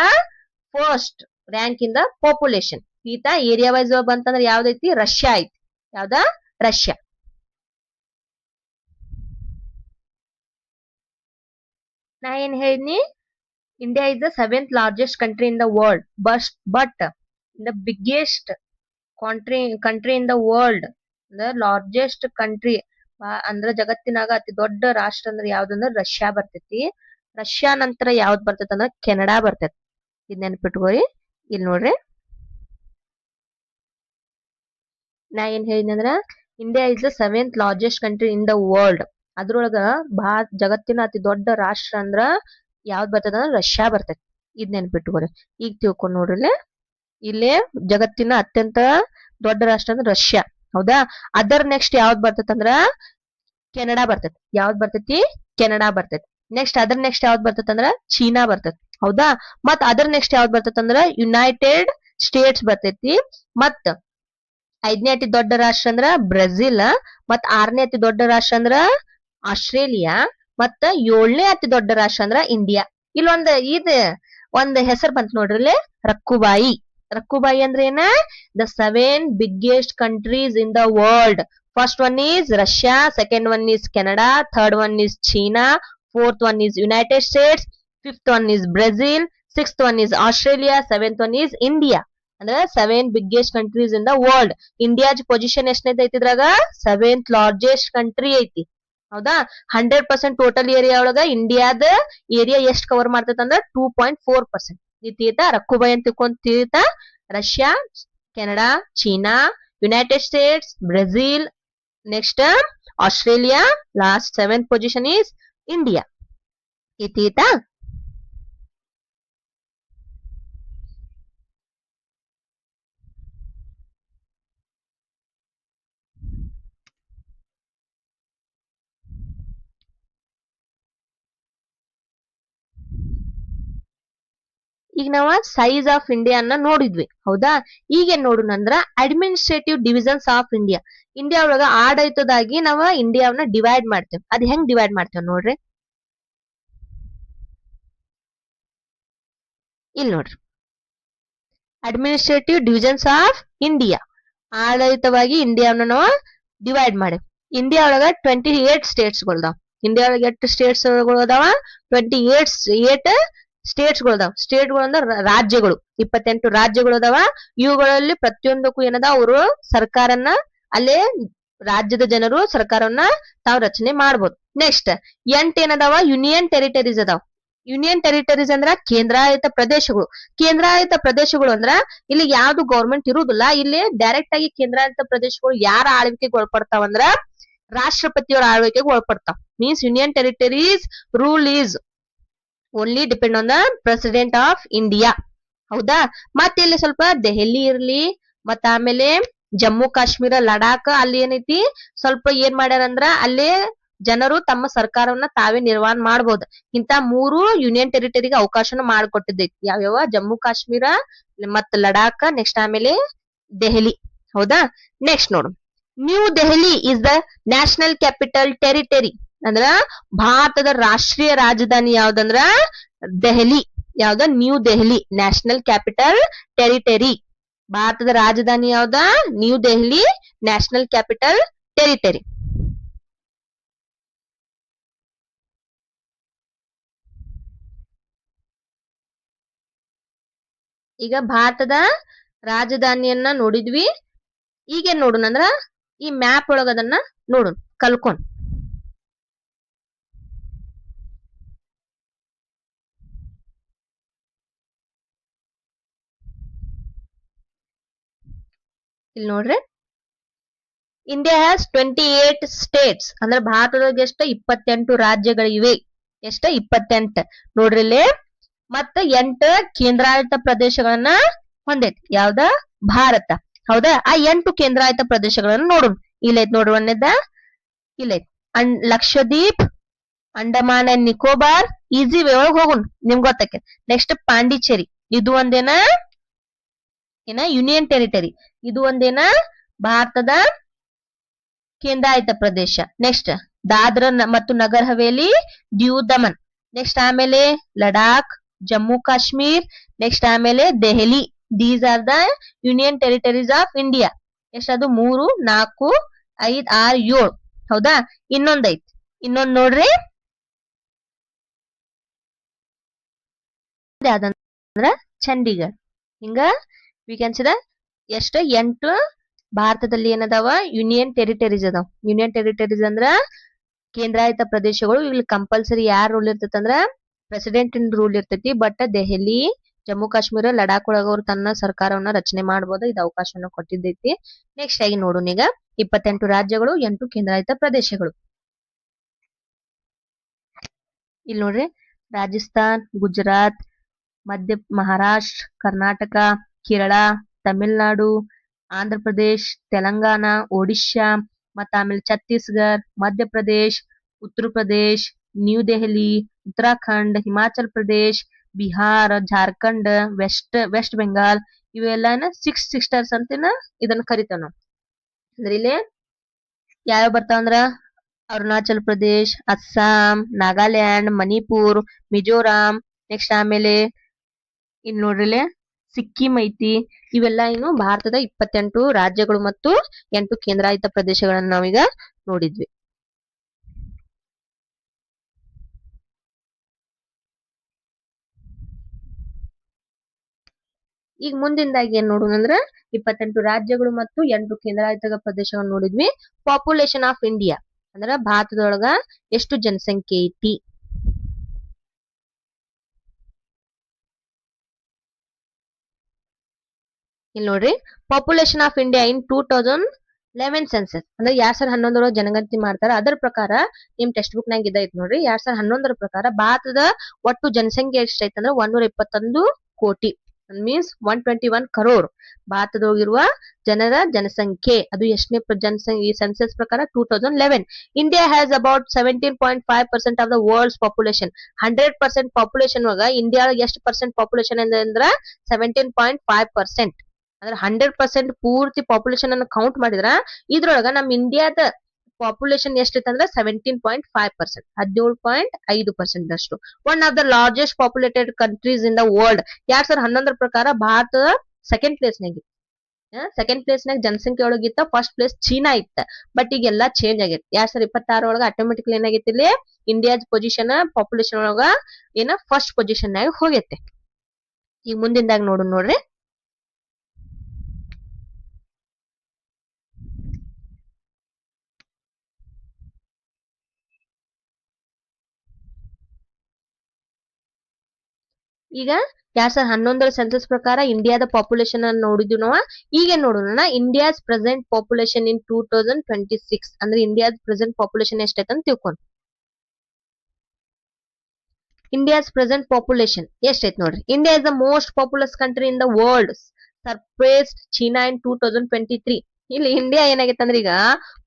first rank in the population. ಈತ area wise ಬಂತಂದ್ರ ಯಾವ್ದೈತಿ? Russia ಐತಿ. ಯಾವ್ದ? Russia. ನಾ ಏನ್ ಹೇಳಿದ್ನಿ? India is the 7th largest country in the world. But the biggest country in the world, the largest country ಅಂದ್ರ ಜಗತ್ತಿನಾಗ ಅತಿ ದೊಡ್ಡ ರಾಷ್ಟ್ರ ಅಂದ್ರ ಯಾವ್ದಂದ್ರ ರಷ್ಯಾ ಬರ್ತೈತಿ. ರಷ್ಯಾ ನಂತರ ಯಾವ್ದ್ ಬರ್ತೈತಿ ಅಂದ್ರ ಕೆನಡಾ ಬರ್ತೈತಿ. ಇದ್ ನೆನ್ಪಿಟ್ಕೋರಿ. ಇಲ್ಲಿ ನೋಡ್ರಿ, ನಾ ಏನ್ ಹೇಳಿದ್ನಂದ್ರ India is the 7th largest country in the world. ಅದ್ರೊಳಗ ಜಗತ್ತಿನ ಅತಿ ದೊಡ್ಡ ರಾಷ್ಟ್ರ ಅಂದ್ರ ಯಾವ್ದ್ ಬರ್ತದ ಅಂದ್ರ ರಷ್ಯಾ ಬರ್ತೈತಿ. ಇದ್ ನೆನ್ಪಿಟ್ಕೋರಿ. ಈಗ ತಿಳ್ಕೊಂಡ್ ನೋಡ್ರಿ, ಇಲ್ಲೇ ಜಗತ್ತಿನ ಅತ್ಯಂತ ದೊಡ್ಡ ರಾಷ್ಟ್ರ ಅಂದ್ರ ರಷ್ಯಾ. ಹೌದಾ, ಅದರ್ ನೆಕ್ಸ್ಟ್ ಯಾವ್ದ್ ಬರ್ತೈತಿ ಅಂದ್ರ ಕೆನಡಾ ಬರ್ತೈತಿ. ಯಾವ್ದ್ ಬರ್ತೈತಿ? ಕೆನಡಾ ಬರ್ತೈತಿ. ನೆಕ್ಸ್ಟ್ ಅದರ್ ನೆಕ್ಸ್ಟ್ ಯಾವ್ದ್ ಬರ್ತೈತಿ ಅಂದ್ರ ಚೀನಾ ಬರ್ತೈತಿ. ಹೌದಾ, ಮತ್ ಅದರ್ ನೆಕ್ಸ್ಟ್ ಯಾವ್ದ್ ಬರ್ತೈತಿ ಅಂದ್ರ ಯುನೈಟೆಡ್ ಸ್ಟೇಟ್ಸ್ ಬರ್ತೈತಿ. ಮತ್ 5ನೇ ಅತಿ ದೊಡ್ಡ ರಾಷ್ಟ್ರ ಅಂದ್ರ ಬ್ರೆಜಿಲ್. ಮತ್ 6ನೇ ಅತಿ ದೊಡ್ಡ ರಾಷ್ಟ್ರ ಅಂದ್ರ ಆಸ್ಟ್ರೇಲಿಯಾ. ಮತ್ತ 7ನೇ ಅತಿ ದೊಡ್ಡ ರಾಷ್ಟ್ರ ಅಂದ್ರ ಇಂಡಿಯಾ. ಒಂದ್ ಹೆಸರು ಬಂತ್ ನೋಡ್ರಿ, ರಕ್ಕುಬಾಯಿ. ರಕ್ಕುಬಾಯಿ ಅಂದ್ರೆ ಏನ? The 7 biggest countries in the world. First one is Russia, second one is Canada, third one is China, fourth one is United States, fifth one is Brazil, sixth one is Australia, seventh one is India. ಅಂದ್ರೆ 7 biggest countries in the world. India's position ಎಷ್ಟನೇದ್ ಐತಿ ಇದ್ರಾಗ? 7th largest country ಐತಿ. ಹೌದಾ, 100% total area ಒಳಗ ಇಂಡಿಯಾದ area ಎಷ್ಟ್ cover ಮಾಡ್ತೈತಿ ಅಂದ್ರ 2.4%. ತೀತಾ ರಕ್ಕುಬಾಯಿ ಅಂತ ತಿಳ್ಕೊಂತ. Russia, Canada, China, United States, Brazil, next Australia, last 7th position is India. ತೀತಾ ಈಗ ನಾವ ಸೈಜ್ ಆಫ್ ಇಂಡಿಯಾ ಅನ್ನ ನೋಡಿದ್ವಿ. ಹೌದಾ, ಈಗ ಏನ್ ನೋಡೋಣ ಅಂದ್ರ administrative divisions of India. India ಒಳಗ ಆಡಳಿತದಾಗಿ ನಾವ ಇಂಡಿಯಾವನ್ನ ಡಿವೈಡ್ ಮಾಡ್ತೇವೆ. ಅದ್ ಹೆಂಗ್ ಡಿವೈಡ್ ಮಾಡ್ತೇವೆ ನೋಡ್ರಿ. ಇಲ್ಲಿ ನೋಡ್ರಿ, ಅಡ್ಮಿನಿಸ್ಟ್ರೇಟಿವ್ ಡಿವಿಷನ್ಸ್ ಆಫ್ ಇಂಡಿಯಾ. ಆಡಳಿತವಾಗಿ ಇಂಡಿಯಾವನ್ನ ನಾವು ಡಿವೈಡ್ ಮಾಡೇವಿ. ಇಂಡಿಯಾ ಒಳಗ 28 ಸ್ಟೇಟ್ಸ್ ಗಳದಾವ. ಇಂಡಿಯಾ ಒಳಗ ಎಷ್ಟು ಸ್ಟೇಟ್ಸ್ ಅದಾವ? 28 ಸ್ಟೇಟ್ಸ್ಗಳು ಅದಾವ. ಸ್ಟೇಟ್ಗಳು ಅಂದ್ರೆ ರಾಜ್ಯಗಳು. 28 ರಾಜ್ಯಗಳು ಅದಾವ. ಇವುಗಳಲ್ಲಿ ಪ್ರತಿಯೊಂದಕ್ಕೂ ಏನದ ಅವರು ಸರ್ಕಾರನ್ನ ಅಲ್ಲೇ ರಾಜ್ಯದ ಜನರು ಸರ್ಕಾರವನ್ನ ತಾವು ರಚನೆ ಮಾಡ್ಬೋದು. ನೆಕ್ಸ್ಟ್ 8 ಏನದಾವ ಯೂನಿಯನ್ ಟೆರಿಟರೀಸ್ ಅದಾವ. ಯೂನಿಯನ್ ಟೆರಿಟರೀಸ್ ಅಂದ್ರ ಕೇಂದ್ರಾಡಳಿತ ಪ್ರದೇಶಗಳು. ಕೇಂದ್ರಾಡಳಿತ ಪ್ರದೇಶಗಳು ಅಂದ್ರ ಇಲ್ಲಿ ಯಾವ್ದು ಗೌರ್ಮೆಂಟ್ ಇರುವುದಿಲ್ಲ. ಇಲ್ಲಿ ಡೈರೆಕ್ಟ್ ಆಗಿ ಕೇಂದ್ರಾಡಳಿತ ಪ್ರದೇಶಗಳು ಯಾರ ಆಳ್ವಿಕೆಗೆ ಒಳಪಡ್ತಾವ ಅಂದ್ರ ರಾಷ್ಟ್ರಪತಿಯವರ ಆಳ್ವಿಕೆಗೆ ಒಳಪಡ್ತಾವ. Means union territories rule is only depend on the president of India. ಹೌದಾ. ಮತ್ತೆ ಇಲ್ಲಿ ಸ್ವಲ್ಪ ದೆಹಲಿ ಇರ್ಲಿ, ಮತ್ತ ಆಮೇಲೆ ಜಮ್ಮು ಕಾಶ್ಮೀರ, ಲಡಾಖ್ ಅಲ್ಲಿ ಏನೈತಿ ಸ್ವಲ್ಪ ಏನ್ ಮಾಡ್ಯಾರಂದ್ರ ಅಲ್ಲೇ ಜನರು ತಮ್ಮ ಸರ್ಕಾರವನ್ನ ತಾವೇ ನಿರ್ವಹಣೆ ಮಾಡಬಹುದು. ಇಂತ 3 ಯೂನಿಯನ್ ಟೆರಿಟರಿಗೆ ಅವಕಾಶನ ಮಾಡಿಕೊಟ್ಟಿದ್ದೈತಿ. ಯಾವ್ಯಾವ? ಜಮ್ಮು ಕಾಶ್ಮೀರ, ಮತ್ ಲಡಾಖ್, ನೆಕ್ಸ್ಟ್ ಆಮೇಲೆ ದೆಹಲಿ. ಹೌದಾ. ನೆಕ್ಸ್ಟ್ ನೋಡು, new Delhi is the national capital territory. ಅಂದ್ರ ಭಾರತದ ರಾಷ್ಟ್ರೀಯ ರಾಜಧಾನಿ ಯಾವ್ದಂದ್ರ ದೆಹಲಿ. ಯಾವ್ದ? New Delhi national capital territory. ಭಾರತದ ರಾಜಧಾನಿ ಯಾವ್ದ? New Delhi national capital territory. ಈಗ ಭಾರತದ ರಾಜಧಾನಿಯನ್ನ ನೋಡಿದ್ವಿ. ಈಗೇನ್ ನೋಡೋಣ ಅಂದ್ರ ಈ ಮ್ಯಾಪ್ ಒಳಗ ಅದನ್ನ ನೋಡೋಣ, ಕಲ್ಕೊಂಡ್. ಇಲ್ಲಿ ನೋಡ್ರಿ, ಇಂಡಿಯಾ ಹ್ಯಾಸ್ 28 ಸ್ಟೇಟ್ಸ್. ಅಂದ್ರೆ ಭಾರತದಾಗ ಎಷ್ಟ? 28 ರಾಜ್ಯಗಳಿವೆ. ಎಷ್ಟ? 28. ನೋಡ್ರಿ ಇಲ್ಲಿ. ಮತ್ತ 8 ಕೇಂದ್ರಾಡಳಿತ ಪ್ರದೇಶಗಳನ್ನ ಹೊಂದೈತಿ. ಯಾವ್ದ? ಭಾರತ. ಹೌದಾ. ಆ 8 ಕೇಂದ್ರಾಡಳಿತ ಪ್ರದೇಶಗಳನ್ನ ನೋಡೋಣ. ಇಲ್ಲೈತ್ ನೋಡ್ರಿ, ಒಂದೇದ ಇಲ್ಲೈತ್ Lakshadweep, Andaman and Nicobar. Easy way ಒಳಗ್ ಹೋಗೋಣ, ನಿಮ್ಗೆ ಗೊತ್ತಕ್ಕೆ. ನೆಕ್ಸ್ಟ್ ಪಾಂಡಿಚೇರಿ, ಇದು ಒಂದೇನ ಯೂನಿಯನ್ ಟೆರಿಟರಿ. ಇದು ಒಂದೇನ ಭಾರತದ ಕೇಂದ್ರಾಡಳಿತ ಪ್ರದೇಶ. ನೆಕ್ಸ್ಟ್ ದಾದ್ರಾ ಮತ್ತು ನಗರ್ ಹವೇಲಿ, ಡ್ಯೂ ದಮನ್. ನೆಕ್ಸ್ಟ್ ಆಮೇಲೆ ಲಡಾಖ್, ಜಮ್ಮು ಕಾಶ್ಮೀರ್, ನೆಕ್ಸ್ಟ್ ಆಮೇಲೆ Delhi. These are the union territories of India. ಎಷ್ಟದು? 3, 4, 5, 6, 7. ಹೌದಾ. ಇನ್ನೊಂದೈತಿ, ಇನ್ನೊಂದ್ ನೋಡ್ರಿ, ಯಾವ್ದಂದ್ರ ಚಂಡೀಗಢ. ಹಿಂಗ ವಿ ಕ್ಯಾನ್ ಸಿ ದ ಎಷ್ಟ? 8 ಭಾರತದಲ್ಲಿ ಏನದಾವ? ಯೂನಿಯನ್ ಟೆರಿಟರೀಸ್ ಅದಾವ. ಯೂನಿಯನ್ ಟೆರಿಟರೀಸ್ ಅಂದ್ರ ಕೇಂದ್ರಾಡಳಿತ ಪ್ರದೇಶಗಳು. ಇಲ್ಲಿ ಕಂಪಲ್ಸರಿ ಯಾರ್ ರೂಲ್ ಇರ್ತೈತಿ ಅಂದ್ರ ಪ್ರೆಸಿಡೆಂಟ್ ಇನ್ ರೂಲ್ ಇರ್ತೈತಿ. ಬಟ್ ದೆಹಲಿ, ಜಮ್ಮು ಕಾಶ್ಮೀರ, ಲಡಾಖ್ ಒಳಗ ಅವ್ರು ತನ್ನ ಸರ್ಕಾರವನ್ನ ರಚನೆ ಮಾಡಬಹುದು. ಇದು ಅವಕಾಶವನ್ನ ಕೊಟ್ಟಿದ್ದೈತಿ. ನೆಕ್ಸ್ಟ್ ಆಗಿ ನೋಡೋಣ ಈಗ 28 ರಾಜ್ಯಗಳು, 8 ಕೇಂದ್ರಾಡಳಿತ ಪ್ರದೇಶಗಳು. ಇಲ್ಲಿ ನೋಡ್ರಿ, ರಾಜಸ್ಥಾನ್, ಗುಜರಾತ್, ಮಹಾರಾಷ್ಟ್ರ, ಕರ್ನಾಟಕ, ಕೇರಳ, ತಮಿಳುನಾಡು, ಆಂಧ್ರ ಪ್ರದೇಶ್, ತೆಲಂಗಾಣ, ಒಡಿಶಾ, ಮತ್ತ ಆಮೇಲೆ ಛತ್ತೀಸ್ಗಢ, ಮಧ್ಯಪ್ರದೇಶ್, ಉತ್ತರ ಪ್ರದೇಶ್, ನ್ಯೂ ದೆಹಲಿ, ಉತ್ತರಾಖಂಡ್, ಹಿಮಾಚಲ್ ಪ್ರದೇಶ್, ಬಿಹಾರ್, ಜಾರ್ಖಂಡ್, ವೆಸ್ಟ್ ಬೆಂಗಾಲ್. ಇವೆಲ್ಲಾನ 6 ಸಿಸ್ಟರ್ಸ್ ಅಂತಿನ ಇದನ್ನ ಕರಿತಾವ ನಾವು. ಅಂದ್ರೆ ಇಲ್ಲಿ ಯಾವ ಬರ್ತಾವಂದ್ರ ಅರುಣಾಚಲ್ ಪ್ರದೇಶ್, ಅಸ್ಸಾಂ, ನಾಗಾಲ್ಯಾಂಡ್, ಮಣಿಪುರ್, ಮಿಜೋರಾಂ. ನೆಕ್ಸ್ಟ್ ಆಮೇಲೆ ಇನ್ ನೋಡ್ರಿಲೆ ಸಿಕ್ಕಿಂ ಐತಿ. ಇವೆಲ್ಲ ಏನು ಭಾರತದ 28 ರಾಜ್ಯಗಳು ಮತ್ತು 8 ಕೇಂದ್ರಾಡಳಿತ ಪ್ರದೇಶಗಳನ್ನ ನಾವೀಗ ನೋಡಿದ್ವಿ. ಈಗ ಮುಂದಿಂದಾಗಿ ಏನ್ ನೋಡೋಣ ಅಂದ್ರ 28 ರಾಜ್ಯಗಳು ಮತ್ತು 8 ಕೇಂದ್ರಾಡಳಿತ ಪ್ರದೇಶಗಳನ್ನ ನೋಡಿದ್ವಿ. ಪಾಪ್ಯುಲೇಷನ್ ಆಫ್ ಇಂಡಿಯಾ ಅಂದ್ರ ಭಾರತದೊಳಗ ಎಷ್ಟು ಜನಸಂಖ್ಯೆ ಐತಿ. ಇಲ್ಲಿ ನೋಡ್ರಿ, population of India in 2011 census ಅಂದ್ರೆ 2011 ಜನಗಣತಿ ಮಾಡ್ತಾರ. ಅದರ ಪ್ರಕಾರ ನಿಮ್ ಟೆಕ್ಸ್ಟ್ ಬುಕ್ ನಾಗ ಇದೈತಿ ನೋಡ್ರಿ. 2011 ಪ್ರಕಾರ ಭಾರತದ ಒಟ್ಟು ಜನಸಂಖ್ಯೆ ಎಷ್ಟೈತೆ ಅಂದ್ರೆ 121 ಕೋಟಿ. ಮೀನ್ಸ್ 121 ಕರೋಡ್ ಭಾರತದೊಳಗಿರುವ ಜನರ ಜನಸಂಖ್ಯೆ. ಅದು ಎಷ್ಟನೇ ಜನಸಂಖ್ಯೆ? ಈ ಸೆನ್ಸಸ್ ಪ್ರಕಾರ 2011. India has about 17.5% of the world's population. 100% population ಒಳಗ ಇಂಡಿಯಾ ಎಷ್ಟು ಪರ್ಸೆಂಟ್ ಪಾಪ್ಯುಲೇಷನ್ ಅಂದ್ರ 17.5%. ಅಂದ್ರೆ 100% ಪೂರ್ತಿ ಪಾಪ್ಯುಲೇಷನ್ ಅನ್ನು ಕೌಂಟ್ ಮಾಡಿದ್ರ ಇದ್ರೊಳಗ ನಮ್ ಇಂಡಿಯಾದ ಪಾಪ್ಯುಲೇಷನ್ ಎಷ್ಟೈತೆ ಅಂದ್ರೆ 17.5%, 17.5% ಅಷ್ಟು. One of the largest populated countries in the world. 2011 ಪ್ರಕಾರ ಭಾರತ ಸೆಕೆಂಡ್ ಪ್ಲೇಸ್ ನಾಗ. ಸೆಕೆಂಡ್ ಪ್ಲೇಸ್ ನಾಗ ಜನಸಂಖ್ಯೆ ಒಳಗಿತ್ತ, ಫಸ್ಟ್ ಪ್ಲೇಸ್ ಚೀನಾ ಇತ್ತ. ಬಟ್ ಈಗ ಎಲ್ಲಾ ಚೇಂಜ್ ಆಗೈತಿ. 2026 ಒಳಗ ಆಟೋಮೆಟಿಕ್ಲಿ ಏನಾಗೈತಿ ಇಲ್ಲಿ ಇಂಡಿಯಾಸ್ ಪೊಸಿಷನ್ ಪಾಪ್ಯುಲೇಷನ್ ಒಳಗ ಫಸ್ಟ್ ಪೊಸಿಷನ್ ನಾಗ ಹೋಗೈತೆ. ಈಗ ಮುಂದಿಂದಾಗ ನೋಡ್ರಿ. ಈಗ 2011 ಸೆನ್ಸಸ್ ಪ್ರಕಾರ ಇಂಡಿಯಾದ ಪಾಪ್ಯುಲೇಷನ್ ಅನ್ನು ನೋಡಿದ್ವಿ ನಾವು. ಈಗ ನೋಡೋಣ ಇಂಡಿಯಾಸ್ ಪ್ರೆಸೆಂಟ್ ಪಾಪ್ಯುಲೇಷನ್ ಇನ್ 2026 ಅಂದ್ರೆ ಇಂಡಿಯಾದ ಪ್ರೆಸೆಂಟ್ ಪಾಪ್ಯುಲೇಷನ್ ಎಷ್ಟೈತೆ ಅಂತ ತಿಳ್ಕೊಂಡು. ಇಂಡಿಯಾಸ್ ಪ್ರೆಸೆಂಟ್ ಪಾಪ್ಯುಲೇಷನ್ ಎಷ್ಟೈತೆ ನೋಡ್ರಿ. India is the most populous country in the world, surprised China in 2023. ಇಲ್ಲಿ ಇಂಡಿಯಾ ಏನಾಗೈತೆ ಅಂದ್ರೆ ಈಗ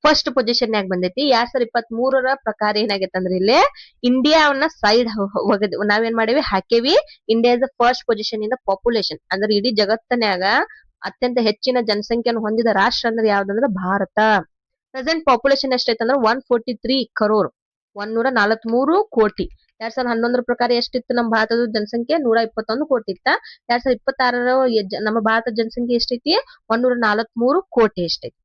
ಫಸ್ಟ್ ಪೊಸಿಷನ್ ನಾಗ ಬಂದೈತಿ. 2023 ಪ್ರಕಾರ ಏನಾಗೈತೆ ಅಂದ್ರೆ ಇಲ್ಲಿ ಇಂಡಿಯಾವನ್ನ ಸೈಡ್ ನಾವೇನ್ ಮಾಡೇವಿ ಹಾಕೇವಿ. India is the first position in the population ಅಂದ್ರೆ ಇಡೀ ಜಗತ್ತಿನ್ಯಾಗ ಅತ್ಯಂತ ಹೆಚ್ಚಿನ ಜನಸಂಖ್ಯೆಯನ್ನು ಹೊಂದಿದ ರಾಷ್ಟ್ರ ಅಂದ್ರೆ ಯಾವ್ದಂದ್ರೆ ಭಾರತ. ಪ್ರೆಸೆಂಟ್ ಪಾಪ್ಯುಲೇಷನ್ ಎಷ್ಟೈತೆ ಅಂದ್ರೆ 143 crore, 143 ಕೋಟಿ. 2011 ಪ್ರಕಾರ ಎಷ್ಟಿತ್ತು ನಮ್ಮ ಭಾರತದ ಜನಸಂಖ್ಯೆ? 121 ಕೋಟಿ ಇತ್ತ. 2026 ನಮ್ಮ ಭಾರತದ ಜನಸಂಖ್ಯೆ ಎಷ್ಟೈತಿ? 143 ಕೋಟಿ ಎಷ್ಟೈತಿ.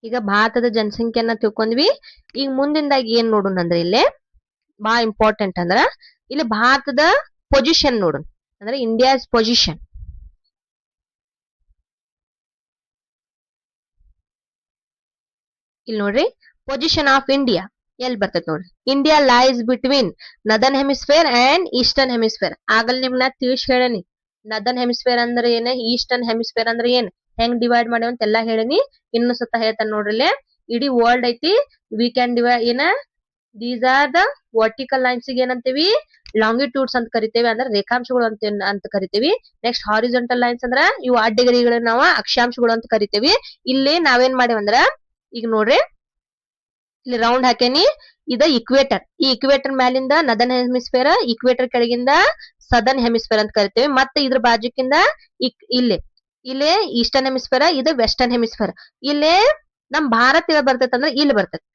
ಈಗ ಭಾರತದ ಜನಸಂಖ್ಯೆಯನ್ನ ತಿಳ್ಕೊಂಡ್ವಿ. ಈಗ ಮುಂದಿಂದಾಗಿ ಏನ್ ನೋಡೋಣ ಅಂದ್ರೆ ಇಲ್ಲಿ ಬಹಳ ಇಂಪಾರ್ಟೆಂಟ್ ಅಂದ್ರ ಇಲ್ಲಿ ಭಾರತದ ಪೊಸಿಷನ್ ನೋಡೋಣ. ಅಂದ್ರೆ ಇಂಡಿಯಾಸ್ ಪೊಸಿಷನ್. ಇಲ್ಲಿ ನೋಡ್ರಿ ಪೊಸಿಷನ್ ಆಫ್ ಇಂಡಿಯಾ ಎಲ್ಲಿ ಬರ್ತೈತಿ ನೋಡ್ರಿ. India lies between northern hemisphere and eastern hemisphere. ಆಗಲ್ ನಿಮ್ನ ತಿಳಿಸಿ ಹೇಳೇನಿ ನದರ್ನ್ ಹೆಮಿಸ್ಫಿಯರ್ ಅಂದ್ರೆ ಏನ, ಈಸ್ಟರ್ನ್ ಹೆಮಿಸ್ಫಿಯರ್ ಅಂದ್ರೆ ಏನ್, ಹೆಂಗ್ ಡಿವೈಡ್ ಮಾಡ್ಯಾವ ಅಂತ ಎಲ್ಲಾ ಹೇಳೇನಿ. ಇನ್ನು ಸತ ಹೇಳ್ತಾನೆ ನೋಡ್ರಿ. ಇಡೀ ವರ್ಲ್ಡ್ ಐತಿ. We can divide these are the vertical lines ಏನಂತೀವಿ? ಲಾಂಗಿಟ್ಯೂಡ್ಸ್ ಅಂತ ಕರಿತೇವೆ, ಅಂದ್ರೆ ರೇಖಾಂಶಗಳು ಅಂತ ಕರಿತೇವಿ. ನೆಕ್ಸ್ಟ್ ಹಾರಿಜಾಂಟಲ್ ಲೈನ್ಸ್ ಅಂದ್ರ ಇವು ಅಡ್ಡಗೆರೆಗಳನ್ನ ನಾವು ಅಕ್ಷಾಂಶಗಳು ಅಂತ ಕರಿತೇವಿ. ಇಲ್ಲಿ ನಾವೇನ್ ಮಾಡೇವಂದ್ರ ಈಗ ನೋಡ್ರಿ ಇಲ್ಲಿ ರೌಂಡ್ ಹಾಕೇನಿ. ಇದ ಇಕ್ವೇಟರ್. ಈ ಇಕ್ವೇಟರ್ ಮ್ಯಾಲಿಂದ ನದರ್ನ್ ಹೆಮಿಸ್ಫಿಯರ್, ಇಕ್ವೇಟರ್ ಕೆಳಗಿಂದ ಸದರ್ನ್ ಹೆಮಿಸ್ಫಿಯರ್ ಅಂತ ಕರಿತೇವೆ. ಮತ್ತೆ ಇದ್ರ ಬಾಜುಕಿಂದ ಇಲ್ಲಿ ಈಸ್ಟರ್ನ್ ಹೆಮಿಸ್ಫಿಯರ್, ಇದು ವೆಸ್ಟರ್ನ್ ಹೆಮಿಸ್ಫಿಯರ್. ಇಲ್ಲಿ ನಮ್ ಭಾರತ ಬರ್ತೈತೆ ಅಂದ್ರೆ ಇಲ್ಲಿ ಬರ್ತೈತಿ.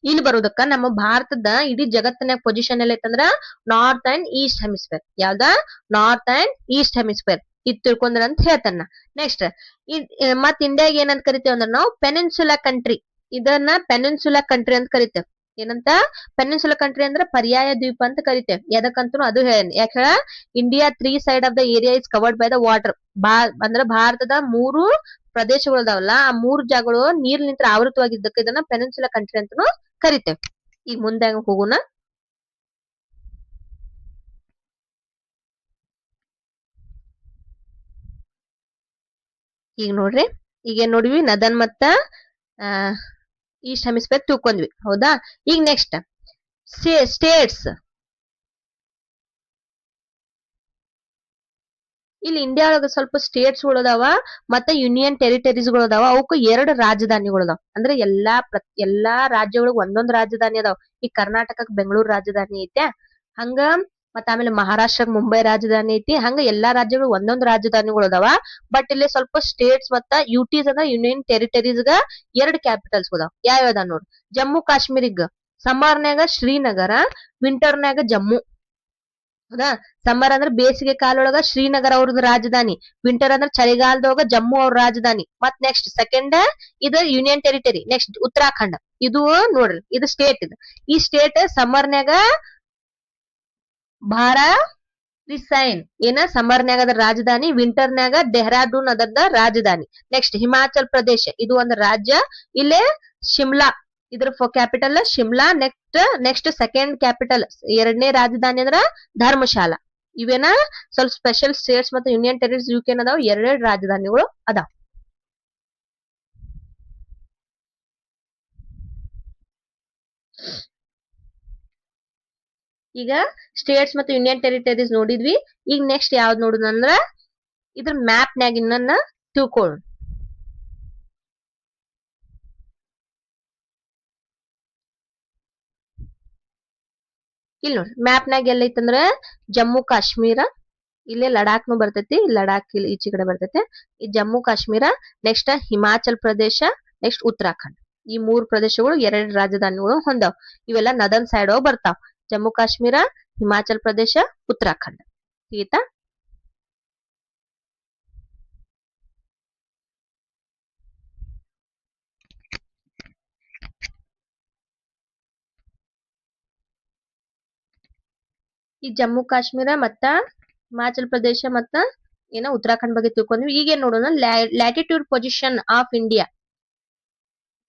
ಇಲ್ಲಿ ಬರೋದಕ್ಕ ನಮ್ಮ ಭಾರತದ ಇಡೀ ಜಗತ್ತಿನ ಪೊಸಿಷನ್ ಎಲ್ಲ ಐತಂದ್ರ ನಾರ್ತ್ ಅಂಡ್ ಈಸ್ಟ್ ಹೆಮಿಸ್ಫಿಯರ್. ಯಾವ್ದ? North and east hemisphere. ಇದು ತಿಳ್ಕೊಂಡ್ರ ಅಂತ ಹೇಳ್ತಾನ. ನೆಕ್ಸ್ಟ್ ಮತ್ ಇಂಡಿಯಾಗ ಏನಂತ ಕರಿತೇವೆ ಅಂದ್ರೆ ನಾವು ಪೆನಿನ್ಸುಲಾ ಕಂಟ್ರಿ. ಇದನ್ನ ಪೆನಿನ್ಸುಲಾ ಕಂಟ್ರಿ ಅಂತ ಕರಿತೇವೆ. ಏನಂತ? ಪೆನಿನ್ಸುಲಾ ಕಂಟ್ರಿ ಅಂದ್ರೆ ಪರ್ಯಾಯ ದ್ವೀಪ ಅಂತ ಕರಿತೇವೆ. ಎದಕ್ಕಂತೂ ಅದು ಹೇಳೇನಿ. ಯಾಕ ಹೇಳ? India 3 side of the area is covered by the water. ಅಂದ್ರೆ ಭಾರತದ 3 ಪ್ರದೇಶಗಳು ಅದಾವಲ್ಲ, ಆ 3 ಜಾಗಗಳು ನೀರಿನಿಂದ ಆವೃತವಾಗಿದ್ದಕ್ಕೆ ಇದನ್ನ ಪೆನಿನ್ಸುಲಾ ಕಂಟ್ರಿ ಅಂತ ಕರಿತೇವೆ. ಈಗ ಮುಂದೆ ಹೋಗೋಣ. ಈಗ ನೋಡ್ರಿ ಈಗ ಏನ್ ನೋಡ್ವಿ? ನದನ್ ಮತ್ತ ಈಸ್ಟ್ ಹೆಮಿಸ್ಫಿಯರ್ ತಿಳ್ಕೊಂಡ್ವಿ. ಹೌದಾ? ಈಗ ನೆಕ್ಸ್ಟ್ ಸ್ಟೇಟ್ಸ್. ಇಲ್ಲಿ ಇಂಡಿಯಾ ಒಳಗ ಸ್ವಲ್ಪ ಸ್ಟೇಟ್ಸ್ ಗಳು ಅದಾವ, ಮತ್ತೆ ಯೂನಿಯನ್ ಟೆರಿಟರೀಸ್ ಗಳು ಅದಾವ. ಅವಕ್ಕೂ 2 ರಾಜಧಾನಿಗಳು ಅದಾವ. ಅಂದ್ರೆ ಎಲ್ಲಾ ರಾಜ್ಯಗಳಿಗೆ ಒಂದೊಂದು ರಾಜಧಾನಿ ಅದಾವ. ಈ ಕರ್ನಾಟಕಕ್ಕೆ ಬೆಂಗಳೂರು ರಾಜಧಾನಿ ಐತೆ. ಹಂಗ ಮತ್ತ ಆಮೇಲೆ ಮಹಾರಾಷ್ಟ್ರಕ್ಕೆ ಮುಂಬೈ ರಾಜಧಾನಿ ಐತಿ. ಹಂಗ ಎಲ್ಲಾ ರಾಜ್ಯಗಳು ಒಂದೊಂದು ರಾಜಧಾನಿಗಳು ಅದಾವ. ಬಟ್ ಇಲ್ಲಿ ಸ್ವಲ್ಪ ಸ್ಟೇಟ್ಸ್ ಮತ್ತ ಯುಟೀಸ್ ಅದ, ಯೂನಿಯನ್ ಟೆರಿಟರೀಸ್ ಗ 2 ಕ್ಯಾಪಿಟಲ್ಸ್ ಅದಾವ. ಯಾವ್ಯಾವ ನೋಡ್ರಿ. ಜಮ್ಮು ಕಾಶ್ಮೀರಿಗ ಸಮ್ಮರ್ನ್ಯಾಗ ಶ್ರೀನಗರ, ವಿಂಟರ್ನ್ಯಾಗ ಜಮ್ಮು. ಹೌದಾ? ಸಮ್ಮರ್ ಅಂದ್ರೆ ಬೇಸಿಗೆ ಕಾಲೊಳಗ ಶ್ರೀನಗರ ಅವ್ರದ್ದು ರಾಜಧಾನಿ, ವಿಂಟರ್ ಅಂದ್ರೆ ಚಳಿಗಾಲದೊಳಗ ಜಮ್ಮು ಅವ್ರ ರಾಜಧಾನಿ. ಮತ್ ನೆಕ್ಸ್ಟ್ ಸೆಕೆಂಡ್ ಇದು ಯೂನಿಯನ್ ಟೆರಿಟರಿ. ನೆಕ್ಸ್ಟ್ ಉತ್ತರಾಖಂಡ. ಇದು ನೋಡ್ರಿ ಇದು ಸ್ಟೇಟ್. ಇದು ಈ ಸ್ಟೇಟ್ ಸಮ್ಮರ್ನ್ಯಾಗ ರಿಸೈನ್ ಏನ ಸಮ್ಮರ್ನ್ಯಾಗ ಅದ ರಾಜಧಾನಿ, ವಿಂಟರ್ನ್ಯಾಗ ಡೆಹ್ರಾಡೂನ್ ಅದರದ ರಾಜಧಾನಿ. ನೆಕ್ಸ್ಟ್ ಹಿಮಾಚಲ್ ಪ್ರದೇಶ ಇದು ಒಂದು ರಾಜ್ಯ. ಇಲ್ಲೇ ಶಿಮ್ಲಾ ಇದ್ರ capital Shimla. Next second capital 2ನೇ ರಾಜಧಾನಿ ಅಂದ್ರ ಧರ್ಮಶಾಲಾ. ಇವೇನ ಸ್ವಲ್ಪ ಸ್ಪೆಷಲ್ ಸ್ಟೇಟ್ಸ್ ಮತ್ತು ಯೂನಿಯನ್ ಟೆರಿಟರೀಸ್ ಯುಕೆ ಅದಾವ. 2 ರಾಜಧಾನಿಗಳು ಅದಾವ. ಈಗ ಸ್ಟೇಟ್ಸ್ ಮತ್ತು ಯೂನಿಯನ್ ಟೆರಿಟರೀಸ್ ನೋಡಿದ್ವಿ. ಈಗ ನೆಕ್ಸ್ಟ್ ಯಾವ್ದು ನೋಡುದು ಅಂದ್ರ ಇದ್ರ ಮ್ಯಾಪ್ ನ್ಯಾಗ ಇನ್ನನ್ನ ತಿಳ್ಕೊಳ್ಳೋಣ. ಇಲ್ಲಿ ನೋಡ್ರಿ ಮ್ಯಾಪ್ ನ್ಯಾಗ ಎಲ್ಲ ಐತಂದ್ರ ಜಮ್ಮು ಕಾಶ್ಮೀರ, ಇಲ್ಲೇ ಲಡಾಖ್ನು ಬರ್ತೈತಿ. ಲಡಾಖ್ ಇಲ್ಲಿ ಈಚೆ ಕಡೆ ಬರ್ತೈತಿ. ಈ ಜಮ್ಮು ಕಾಶ್ಮೀರ, ನೆಕ್ಸ್ಟ್ ಹಿಮಾಚಲ್ ಪ್ರದೇಶ, ನೆಕ್ಸ್ಟ್ ಉತ್ತರಾಖಂಡ್. ಈ 3 ಪ್ರದೇಶಗಳು 2 ರಾಜಧಾನಿಗಳು ಹೊಂದಾವ್. ಇವೆಲ್ಲ ನದನ್ ಸೈಡ್ ಬರ್ತಾವ್. ಜಮ್ಮು ಕಾಶ್ಮೀರ, ಹಿಮಾಚಲ್ ಪ್ರದೇಶ, ಉತ್ತರಾಖಂಡ್. ठीक है ಈ ಜಮ್ಮು ಕಾಶ್ಮೀರ ಮತ್ತ ಹಿಮಾಚಲ್ ಪ್ರದೇಶ ಮತ್ತ ಏನ ಉತ್ತರಾಖಂಡ್ ಬಗ್ಗೆ ತಿಳ್ಕೊಂಡ್ವಿ. ಈಗ ಏನ್ ನೋಡೋಣ, ಲ್ಯಾಟಿಟ್ಯೂಡ್ ಪೊಸಿಷನ್ ಆಫ್ ಇಂಡಿಯಾ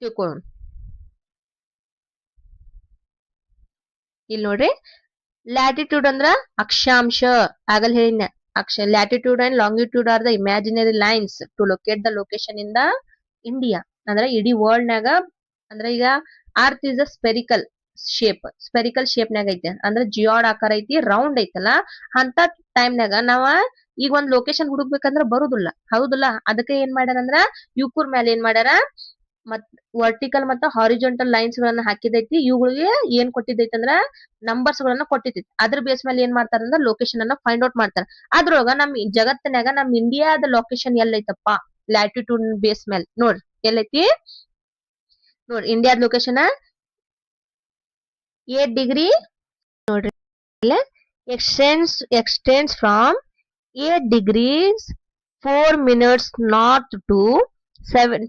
ತಿಳ್ಕೊಳ್ಳೋಣ. ಇಲ್ಲಿ ನೋಡ್ರಿ, ಲ್ಯಾಟಿಟ್ಯೂಡ್ ಅಂದ್ರ ಅಕ್ಷಾಂಶ. ಆಗಲ್ ಹೇಳಿನ latitude and longitude are the imaginary lines to locate the location in the India. ಅಂದ್ರೆ ಇಡೀ ವರ್ಲ್ಡ್ ನಾಗ, ಅಂದ್ರೆ ಈಗ earth is a spherical shape ನಾಗ ಐತಿ. ಅಂದ್ರೆ ಜಿಯಾಡ್ ಆಕಾರ ಐತಿ, ರೌಂಡ್ ಐತಲ್ಲ, ಅಂತ ಟೈಮ್ ನಾಗ ನಾವ ಈಗ ಒಂದ್ ಲೊಕೇಶನ್ ಹುಡುಕ್ಬೇಕಂದ್ರ ಬರುದಿಲ್ಲ, ಹೌದಿಲ್ಲ. ಅದಕ್ಕೆ ಏನ್ ಮಾಡ್ಯಾರ ಅಂದ್ರ ಯುಕೂರ್ ಮೇಲೆ ಏನ್ ಮಾಡ್ಯಾರ, ಮತ್ ವರ್ಟಿಕಲ್ ಮತ್ತು ಹಾರಿಜಾಂಟಲ್ ಲೈನ್ಸ್ ಗಳನ್ನ ಹಾಕಿದೈತಿ. ಇವುಗಳಿಗೆ ಏನ್ ಕೊಟ್ಟಿದ್ದೈತಿ ಅಂದ್ರ ನಂಬರ್ಸ್ ಗಳನ್ನ ಕೊಟ್ಟಿದ್ದೈತಿ. ಅದ್ರ ಬೇಸ್ ಮೇಲೆ ಏನ್ ಮಾಡ್ತಾರ ಅಂದ್ರ ಲೊಕೇಶನ್ ಅನ್ನ ಫೈಂಡ್ ಔಟ್ ಮಾಡ್ತಾರ. ಅದ್ರೊಳಗ ನಮ್ ಜಗತ್ತಿನಾಗ ನಮ್ ಇಂಡಿಯಾದ ಲೊಕೇಶನ್ ಎಲ್ಲೈತಪ್ಪ ಲ್ಯಾಟಿಟ್ಯೂಡ್ ಬೇಸ್ ಮೇಲೆ ನೋಡ್ರಿ, ಎಲ್ಲೈತಿ ನೋಡ್ರಿ. ಇಂಡಿಯಾದ ಲೊಕೇಶನ್ 8 ಡಿಗ್ರಿ ನೋಡ್ರಿ, extends from 8 degrees 4 minutes north to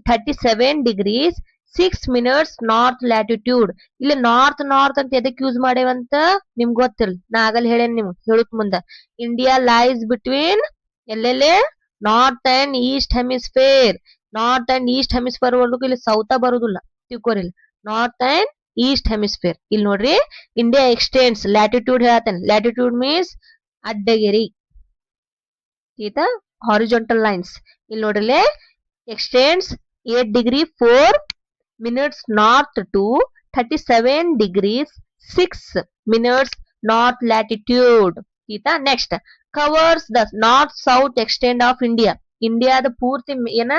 37 degrees 6 minutes north latitude. ಇಲ್ಲಿ ನಾರ್ತ್ ಅಂತ ಎದಕ್ ಯೂಸ್ ಮಾಡೇವಂತ ನಿಮ್ಗೆ ಗೊತ್ತಿಲ್ಲ, ನಾ ಆಗಲ್ ಹೇಳೇನ್ ನಿಮ್ಗೆ ಹೇಳುತ್ ಮುಂದ. ಇಂಡಿಯಾ ಲೈಸ್ ಬಿಟ್ವೀನ್ ಎಲ್ಲೆಲ್ಲೇ north and east hemisphere. North and east hemisphere ವರ್ಗು ಇಲ್ಲಿ ಸೌತ ಬರುದಿಲ್ಲ, ತಿಳ್ಕೊರಿಲ್ಲ. North and east hemisphere. ಇಲ್ಲಿ ನೋಡ್ರಿ, ಇಂಡಿಯಾ ಎಕ್ಸ್ಟೆಂಡ್ಸ್ ಲ್ಯಾಟಿಟ್ಯೂಡ್ ಹೇಳತ್ತೇನೆ. ಲ್ಯಾಟಿಟ್ಯೂಡ್ ಮೀನ್ಸ್ ಅಡ್ಡಗೆರಿ, ಹಾರಿಜಾಂಟಲ್ ಲೈನ್ಸ್. ಇಲ್ಲಿ ನೋಡ್ರಿ, extends 8 degree 4 minutes north to 37 degrees 6 minutes north latitude. Next, covers the north south extend of India. ಇಂಡಿಯಾದ ಪೂರ್ತಿ ಏನ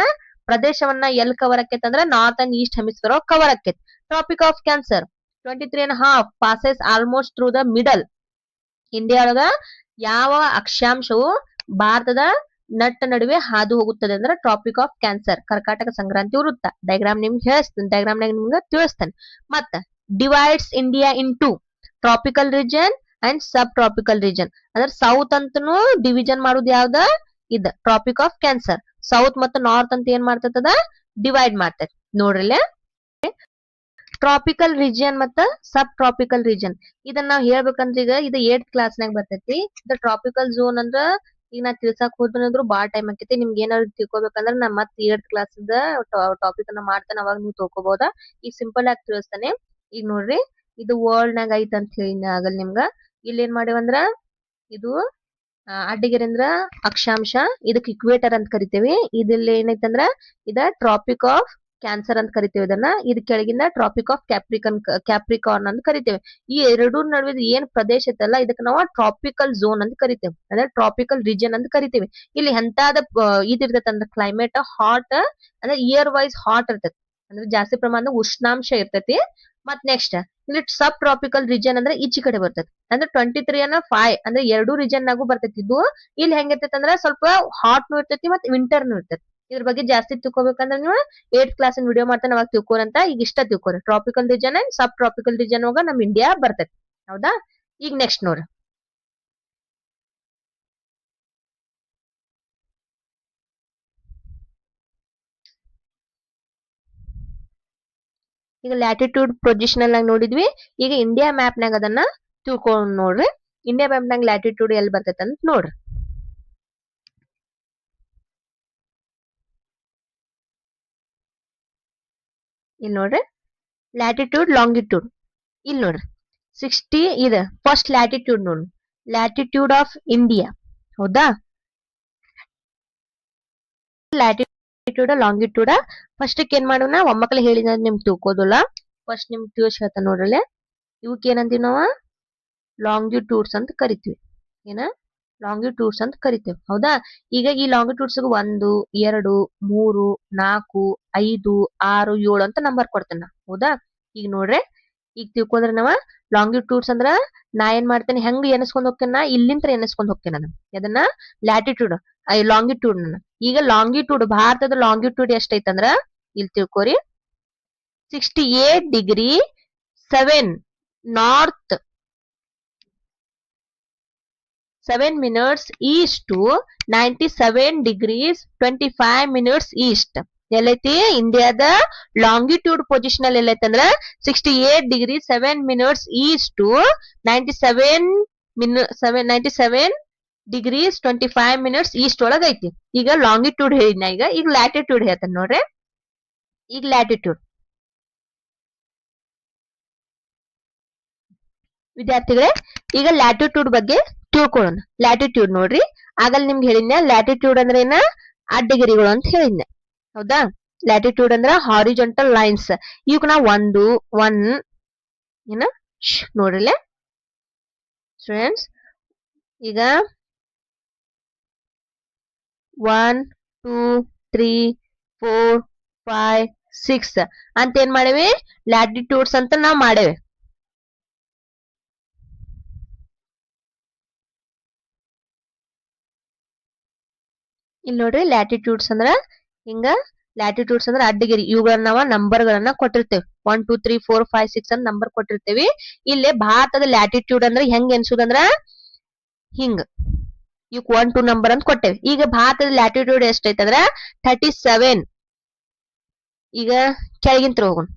ಪ್ರದೇಶವನ್ನ ಎಲ್ಲಿ ಕವರ್ ಆಕೇತ್ ಅಂದ್ರ north and east hemisphere cover ಆಕೇತ್. Tropic of cancer 23.5 passes almost through the middle. ಇಂಡಿಯಾ ಒಳಗ ಯಾವ ಅಕ್ಷಾಂಶವು ಭಾರತದ ನಟ್ಟ ನಡುವೆ ಹಾದು ಹೋಗುತ್ತದೆ ಅಂದ್ರೆ ಟ್ರಾಪಿಕ್ ಆಫ್ ಕ್ಯಾನ್ಸರ್, ಕರ್ಕಾಟಕ ಸಂಕ್ರಾಂತಿ ವೃತ್ತ. ಡಯಾಗ್ರಾಮ್ ನಿಮ್ಗೆ ಹೇಳ್ತೇನೆ, ಡಯಾಗ್ರಾಮ್ ನಿಮ್ಗೆ ತಿಳಿಸ್ತೇನೆ. ಮತ್ತ divides India into tropical region and sub tropical region. ಅಂದ್ರೆ ಸೌತ್ ಅಂತನು ಡಿವಿಷನ್ ಮಾಡುದು ಯಾವ್ದ, ಇದ ಟ್ರಾಪಿಕ್ ಆಫ್ ಕ್ಯಾನ್ಸರ್. ಸೌತ್ ಮತ್ತು ನಾರ್ತ್ ಅಂತ ಏನ್ ಮಾಡ್ತದ, ಡಿವೈಡ್ ಮಾಡ್ತದೆ. ನೋಡ್ರಿ, ಟ್ರಾಪಿಕಲ್ ರೀಜಿಯನ್ ಮತ್ತ ಸಬ್ ಟ್ರಾಪಿಕಲ್ ರೀಜನ್. ಇದನ್ನ ನಾವ್ ಹೇಳ್ಬೇಕಂದ್ರ ಈಗ ಇದು 8th ಕ್ಲಾಸ್ನಾಗ ಬರ್ತೈತಿ. ಇದು ಟ್ರಾಪಿಕಲ್ ಝೋನ್ ಅಂದ್ರ ಈಗ ನಾ ತಿಳ್ಸಾಕ್ ಹೋದ್ರಂದ್ರು ಬಾಳ ಟೈಮ್ ಆಕೈತಿ. ನಿಮ್ಗೆ ಏನಾದ್ರು ತಿಳ್ಕೊಬೇಕಂದ್ರ ನಾ ಮತ್ 8th ಕ್ಲಾಸ್ ಟಾಪಿಕ್ ಅನ್ನ ಮಾಡ್ತಾನೆ, ಅವಾಗ ನೀವು ತಿಳ್ಕೊಬಹುದ. ಈಗ ಸಿಂಪಲ್ ಆಗಿ ತಿಳಿಸ್ತಾನೆ. ಈಗ ನೋಡ್ರಿ, ಇದು ವರ್ಲ್ಡ್ ನಾಗ ಐತ್ ಅಂತ ಹೇಳಿ ಆಗಲ್ ನಿಮ್ಗ. ಇಲ್ಲಿ ಏನ್ ಮಾಡೇವಂದ್ರ ಇದು ಅಡ್ಡಗೆರೆ ಅಂದ್ರ ಅಕ್ಷಾಂಶ, ಇದಕ್ ಇಕ್ವೇಟರ್ ಅಂತ ಕರಿತೇವಿ. ಇದಿಲ್ಲಿ ಏನೈತಂದ್ರ ಇದ ಟ್ರಾಪಿಕ್ ಆಫ್ ಕ್ಯಾನ್ಸರ್ ಅಂತ ಕರಿತೇವೆ ಇದನ್ನ. ಇದ್ ಕೆಳಗಿಂದ ಟ್ರಾಪಿಕ್ ಆಫ್ ಕ್ಯಾಪ್ರಿಕಾರ್ನ್ ಅಂತ ಕರಿತೇವೆ. ಈ ಎರಡೂ ನಡುವೆ ಏನ್ ಪ್ರದೇಶ ಐತಲ್ಲ, ಇದಕ್ಕೆ ನಾವು ಟ್ರಾಪಿಕಲ್ ಝೋನ್ ಅಂತ ಕರಿತೇವೆ, ಅಂದ್ರೆ ಟ್ರಾಪಿಕಲ್ ರೀಜನ್ ಅಂತ ಕರಿತೇವೆ. ಇಲ್ಲಿ ಎಂತಾದ ಇದಿರ್ತೈತೆ ಅಂದ್ರೆ ಕ್ಲೈಮೇಟ್ ಹಾಟ್, ಅಂದ್ರೆ ಇಯರ್ ವೈಸ್ ಹಾಟ್ ಇರ್ತೈತಿ, ಅಂದ್ರೆ ಜಾಸ್ತಿ ಪ್ರಮಾಣದ ಉಷ್ಣಾಂಶ ಇರ್ತೈತಿ. ಮತ್ ನೆಕ್ಸ್ಟ್ ಇಲ್ಲಿ ಸಬ್ ಟ್ರಾಪಿಕಲ್ ರೀಜನ್ ಅಂದ್ರೆ ಈಚಿ ಕಡೆ ಬರ್ತೈತಿ. ಅಂದ್ರೆ 23.5 ಅಂದ್ರೆ ಎರಡೂ ರೀಜನ್ ನಾಗು ಬರ್ತೈತಿ ಇದು. ಇಲ್ಲಿ ಹೆಂಗಿರ್ತೈತಿ ಅಂದ್ರೆ ಸ್ವಲ್ಪ ಹಾಟ್ ನು ಇರ್ತೈತಿ ಮತ್ತೆ ವಿಂಟರ್ ನು ಇರ್ತೈತಿ. ಇದ್ರ ಬಗ್ಗೆ ಜಾಸ್ತಿ ತಿಳ್ಕೊಬೇಕಂದ್ರೆ ನೀವು 8th ಕ್ಲಾಸ್ ವಿಡಿಯೋ ಮಾಡ್ತಾನೆ, ಅವಾಗ ತಿಳ್ಕೊರಂತ. ಈಗ ಇಷ್ಟ ತಿಳ್ಕೊರಿ, tropical region and sub tropical region ಒಳಗ ನಮ್ ಇಂಡಿಯಾ ಬರ್ತೈತಿ. ಹೌದಾ, ಈಗ ನೆಕ್ಸ್ಟ್ ನೋಡ್ರಿ, ಈಗ ಲ್ಯಾಟಿಟ್ಯೂಡ್ ಪೊಸಿಷನಲ್ ಆಗಿ ನೋಡಿದ್ವಿ. ಈಗ ಇಂಡಿಯಾ ಮ್ಯಾಪ್ ನಾಗ ಅದನ್ನ ತಿಳ್ಕೊಂಡ್ ನೋಡ್ರಿ. ಇಂಡಿಯಾ ಮ್ಯಾಪ್ ನಾಗ ಲ್ಯಾಟಿಟ್ಯೂಡ್ ಎಲ್ಲಿ ಬರ್ತೈತೆ ಅಂತ ನೋಡ್ರಿ. ಇಲ್ಲಿ ನೋಡ್ರಿ, ಲ್ಯಾಟಿಟ್ಯೂಡ್ ಲಾಂಗಿಟ್ಯೂಡ್. ಇಲ್ಲಿ ನೋಡ್ರಿ 60 ಇದೆ. ಫಸ್ಟ್ ಲ್ಯಾಟಿಟ್ಯೂಡ್ ನೋಡ್ರಿ, ಲ್ಯಾಟಿಟ್ಯೂಡ್ ಆಫ್ ಇಂಡಿಯಾ. ಹೌದಾ, ಲ್ಯಾಟಿಟ್ಯೂಡ್ ಲಾಂಗಿಟ್ಯೂಡ್ ಫಸ್ಟ್ ಏನ್ ಮಾಡೋಣ, ಒಮ್ಮಕ್ಳು ಹೇಳಿದ ನಿಮ್ಗೆ ತಿಳ್ಕೋದಿಲ್ಲ. ಫಸ್ಟ್ ನಿಮ್ಗೆ ತಿಳಿಸ್ ಹೇಳ್ತಾನೆ ನೋಡ್ರಲ್ಲೇ. ಇವಕ್ ಏನಂತೀವಿ ನಾವು, ಲಾಂಗಿಟ್ಯೂಡ್ಸ್ ಅಂತ ಕರಿತೀವಿ. ಏನ ಲಾಂಗಿಟ್ಯೂಡ್ಸ್ ಅಂತ ಕರಿತೇವೆ. ಹೌದಾ, ಈಗ ಈ ಲಾಂಗಿಟ್ಯೂಡ್ಸ್ 1 2 3 4 5 6 7 ಅಂತ ನಂಬರ್ ಕೊಡ್ತೇನೆ. ಹೌದಾ, ಈಗ ನೋಡ್ರಿ, ಈಗ ತಿಳ್ಕೊಂಡ್ರೆ ನಾವ ಲಾಂಗಿಟ್ಯೂಡ್ಸ್ ಅಂದ್ರ ನಾ ಏನ್ ಮಾಡ್ತೇನೆ, ಹೆಂಗ್ ಎನಸ್ಕೊಂಡ್ ಹೋಗ್ತೇನೆ, ಇಲ್ಲಿಂತ್ರ ಎನಸ್ಕೊಂಡ್ ಹೋಗ್ತೇನೆ ನಾನು ಅದನ್ನ ಲ್ಯಾಟಿಟ್ಯೂಡ್ ಲಾಂಗಿಟ್ಯೂಡ್. ಈಗ ಲಾಂಗಿಟ್ಯೂಡ್, ಭಾರತದ ಲಾಂಗಿಟ್ಯೂಡ್ ಎಷ್ಟೈತಂದ್ರ ಇಲ್ಲಿ ತಿಳ್ಕೊರಿ, 68 degree 7 north 7 minutes east to 97 degrees 25 minutes east. ಎಲ್ಲೈತಿ ಇಂಡಿಯಾದ ಲಾಂಗಿಟ್ಯೂಡ್ ಪೊಸಿಷನ್ ಅಲ್ಲಿ ಎಲ್ಲೈತಿ ಅಂದ್ರ 68 degree 7 minutes east to 97 degrees 25 minutes east ಒಳಗ ಐತಿ. ಈಗ ಲಾಂಗಿಟ್ಯೂಡ್ ಹೇಳಿದ್ನ ಈಗ ಲ್ಯಾಟಿಟ್ಯೂಡ್ ಹೇಳ್ತಾನೆ ನೋಡ್ರಿ. ಈಗ ಲ್ಯಾಟಿಟ್ಯೂಡ್ ವಿದ್ಯಾರ್ಥಿಗಳೇ, ಈಗ ಲ್ಯಾಟಿಟ್ಯೂಡ್ ಬಗ್ಗೆ ತಿಳ್ಕೊಳ್ಳೋಣ. ಲ್ಯಾಟಿಟ್ಯೂಡ್ ನೋಡ್ರಿ, ಆಗಲ್ ನಿಮ್ಗೆ ಹೇಳಿದ್ನ ಲ್ಯಾಟಿಟ್ಯೂಡ್ ಅಂದ್ರೆ ಏನ, ಅಡ್ಡಗೆರೆಗಳು ಅಂತ ಹೇಳಿದ್ನ, ಹೌದಾ. ಲ್ಯಾಟಿಟ್ಯೂಡ್ ಅಂದ್ರ ಹಾರಿಜಾಂಟಲ್ ಲೈನ್ಸ್. ಈಗ ನಾ ಒನ್ ಏನ ನೋಡ್ರಿಲೆ ಸ್ಟೂಡೆಂಟ್ಸ್, ಈಗ 1 2 3 4 5 6 ಅಂತ ಏನ್ ಮಾಡೇವಿ, ಲ್ಯಾಟಿಟ್ಯೂಡ್ಸ್ ಅಂತ ನಾವ್ ಮಾಡೇವಿ. ಇಲ್ಲಿ ನೋಡ್ರಿ, ಲ್ಯಾಟಿಟ್ಯೂಡ್ಸ್ ಅಂದ್ರ ಹಿಂಗ, ಲ್ಯಾಟಿಟ್ಯೂಡ್ಸ್ ಅಂದ್ರ ಅಡ್ಡಗೆರಿ. ಇವುಗಳನ್ನ ನಾವ ನಂಬರ್ ಗಳನ್ನ ಕೊಟ್ಟಿರ್ತೇವೆ. 1 2 3 4 5 6 ಅಂತ ನಂಬರ್ ಕೊಟ್ಟಿರ್ತೇವಿ. ಇಲ್ಲಿ ಭಾರತದ ಲ್ಯಾಟಿಟ್ಯೂಡ್ ಅಂದ್ರೆ ಹೆಂಗ್ ಎನ್ಸುದಂದ್ರ ಹಿಂಗ, ಇವ್ 1 2 ನಂಬರ್ ಅಂತ ಕೊಟ್ಟೇವಿ. ಈಗ ಭಾರತದ ಲ್ಯಾಟಿಟ್ಯೂಡ್ ಎಷ್ಟೈತೆ ಅಂದ್ರ 37. ಈಗ ಕೆಳಗಿಂತ್ರ ಹೋಗೋಣ.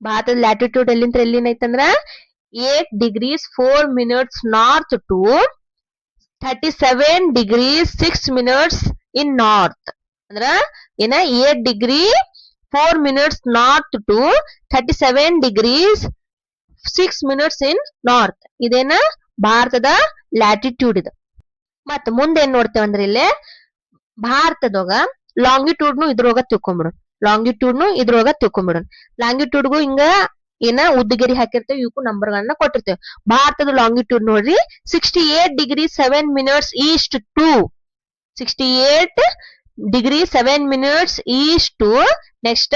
ಭಾರತದ ಲ್ಯಾಟಿಟ್ಯೂಡ್ ಎಲ್ಲಿಂದ ಎಲ್ಲಿನ ಐತಂದ್ರ 8 degrees 4 minutes north to 37 degrees 6 minutes in north. ಅಂದ್ರ ಏನ 8 degree 4 minutes north to 37 degrees 6 minutes in north. ಇದೇನ ಭಾರತದ ಲ್ಯಾಟಿಟ್ಯೂಡ್ ಇದು. ಮತ್ತ ಮುಂದೆ ಏನ್ ನೋಡ್ತೇವೆ ಅಂದ್ರೆ ಇಲ್ಲಿ ಭಾರತದೊಳಗ ಲಾಂಗಿಟ್ಯೂಡ್ನು ಇದ್ರೊಳಗ ತಿಳ್ಕೊಂಡ್ಬಿಡೋಣ. ಲಾಂಗಿಟ್ಯೂಡ್ಗೂ ಹಿಂಗ ಏನ ಉದ್ದಗೆರಿ ಹಾಕಿರ್ತೇವೆ, ಇವಕ್ಕೂ ನಂಬರ್ ಗಳನ್ನ ಕೊಟ್ಟಿರ್ತೇವೆ. ಭಾರತದ ಲಾಂಗಿಟ್ಯೂಡ್ ನೋಡ್ರಿ 68 degrees 7 minutes east to 68 degrees 7 minutes east to next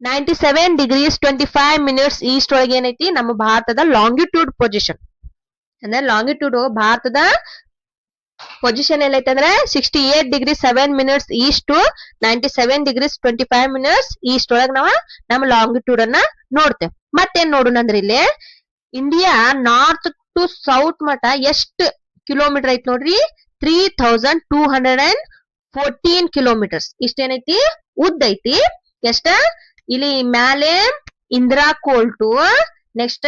97 degrees 25 minutes east ಒಳಗೆ ಏನೈತಿ ನಮ್ಮ ಭಾರತದ ಲಾಂಗಿಟ್ಯೂಡ್ ಪೊಸಿಷನ್. ಅಂದ್ರೆ ಲಾಂಗಿಟ್ಯೂಡ್ ಭಾರತದ ಪೊಸಿಷನ್ ಎಲ್ಲೈತೆ ಅಂದ್ರೆ 68 degrees 7 minutes east to 97 degrees 25 minutes east ಒಳಗ ನಾವ ನಮ್ಮ ಲಾಂಗಿಟ್ಯೂಡ್ ಅನ್ನ ನೋಡ್ತೇವೆ. ಮತ್ತೇನ್ ನೋಡೋಣ ಅಂದ್ರೆ ಇಲ್ಲಿ ಇಂಡಿಯಾ ನಾರ್ತ್ ಟು ಸೌತ್ ಮಟ ಎಷ್ಟು ಕಿಲೋಮೀಟರ್ ಐತಿ ನೋಡ್ರಿ, 3214 ಕಿಲೋಮೀಟರ್ಸ್. ಇಷ್ಟೇನೈತಿ ಉದ್ದ ಐತಿ. ಎಷ್ಟ ಇಲ್ಲಿ ಮ್ಯಾಲೆ Indira equal to next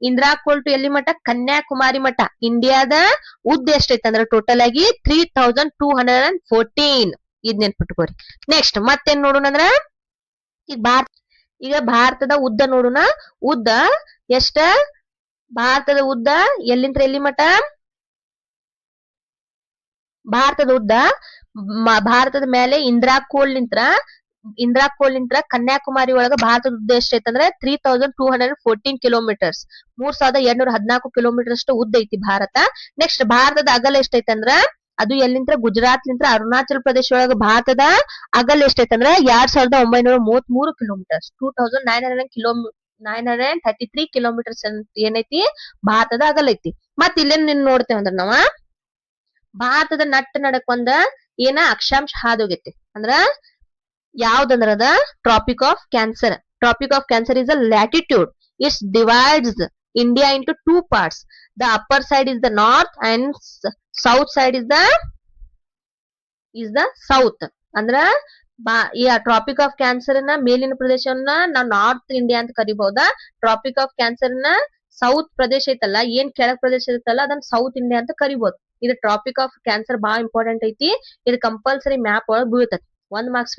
Indira equal to ಎಲ್ಲಿ ಮಠ, ಕನ್ಯಾಕುಮಾರಿ ಮಠ. ಇಂಡಿಯಾದ ಉದ್ದ ಎಷ್ಟೈತೆ ಅಂದ್ರೆ ಟೋಟಲ್ ಆಗಿ 3214. ಇದ್ ನೆನ್ಪಿಟ್ಕೋರಿ. ನೆಕ್ಸ್ಟ್ ಮತ್ತೇನ್ ನೋಡೋಣ ಅಂದ್ರ ಈಗ ಭಾರತದ ಉದ್ದ ನೋಡೋಣ. ಉದ್ದ ಎಷ್ಟ, ಭಾರತದ ಉದ್ದ ಎಲ್ಲಿಂತ್ರ ಎಲ್ಲಿ ಮಠ, ಭಾರತದ ಉದ್ದ ಭಾರತದ ಮೇಲೆ ಇಂದಿರಾ ಕೋಲ್ ನಿಂತ್ರ ಕನ್ಯಾಕುಮಾರಿ ಒಳಗ ಭಾರತದ ಉದ್ದ ಎಷ್ಟೈತಂದ್ರೆ 3214 ಕಿಲೋಮೀಟರ್ಸ್. 3214 ಕಿಲೋಮೀಟರ್ ಅಷ್ಟು ಉದ್ದ ಐತಿ ಭಾರತ. ನೆಕ್ಸ್ಟ್ ಭಾರತದ ಅಗಲ ಎಷ್ಟೈತಂದ್ರ ಅದು ಎಲ್ಲಿಂತ್ರ ಗುಜರಾತ್ ನಿಂತ್ರ ಅರುಣಾಚಲ್ ಪ್ರದೇಶ ಒಳಗ ಭಾರತದ ಅಗಲ ಎಷ್ಟೈತಂದ್ರ 2933 ಕಿಲೋಮೀಟರ್ಸ್. 2933 ಕಿಲೋಮೀಟರ್ಸ್ ಏನೈತಿ ಭಾರತದ ಅಗಲ ಐತಿ. ಮತ್ ಇಲ್ಲೇನ್ ನೋಡ್ತೇವೆ ಅಂದ್ರ ನಾವ ಭಾರತದ ನಡಕ್ ಒಂದ ಏನ ಅಕ್ಷಾಂಶ ಹಾದೋಗೈತಿ. ಅಂದ್ರ ಯಾವ್ದಂದ್ರ ಅದ tropic of cancer. Tropic of cancer is a latitude. It's divides India into 2 parts. The upper side is the north and south side is the south. ಅಂದ್ರ ಈ ಟ್ರಾಪಿಕ್ ಆಫ್ ಕ್ಯಾನ್ಸರ್ ನ ಮೇಲಿನ ಪ್ರದೇಶವನ್ನ ನಾವು ನಾರ್ತ್ ಇಂಡಿಯಾ ಅಂತ ಕರಿಬಹುದ. Traffic of cancer ನ south ಪ್ರದೇಶ ಐತಲ್ಲ, ಏನ್ ಕೆಳಗ್ ಪ್ರದೇಶ ಐತಲ್ಲ, ಅದನ್ನ ಸೌತ್ ಇಂಡಿಯಾ ಅಂತ ಕರಿಬಹುದು. ಇದು ಟ್ರಾಪಿಕ್ ಆಫ್ ಕ್ಯಾನ್ಸರ್ ಬಹಳ ಇಂಪಾರ್ಟೆಂಟ್ ಐತಿ. ಇದು ಕಂಪಲ್ಸರಿ ಮ್ಯಾಪ್ ಒಳಗ್ ಬೀಳ್ತೈತಿ. 1 marks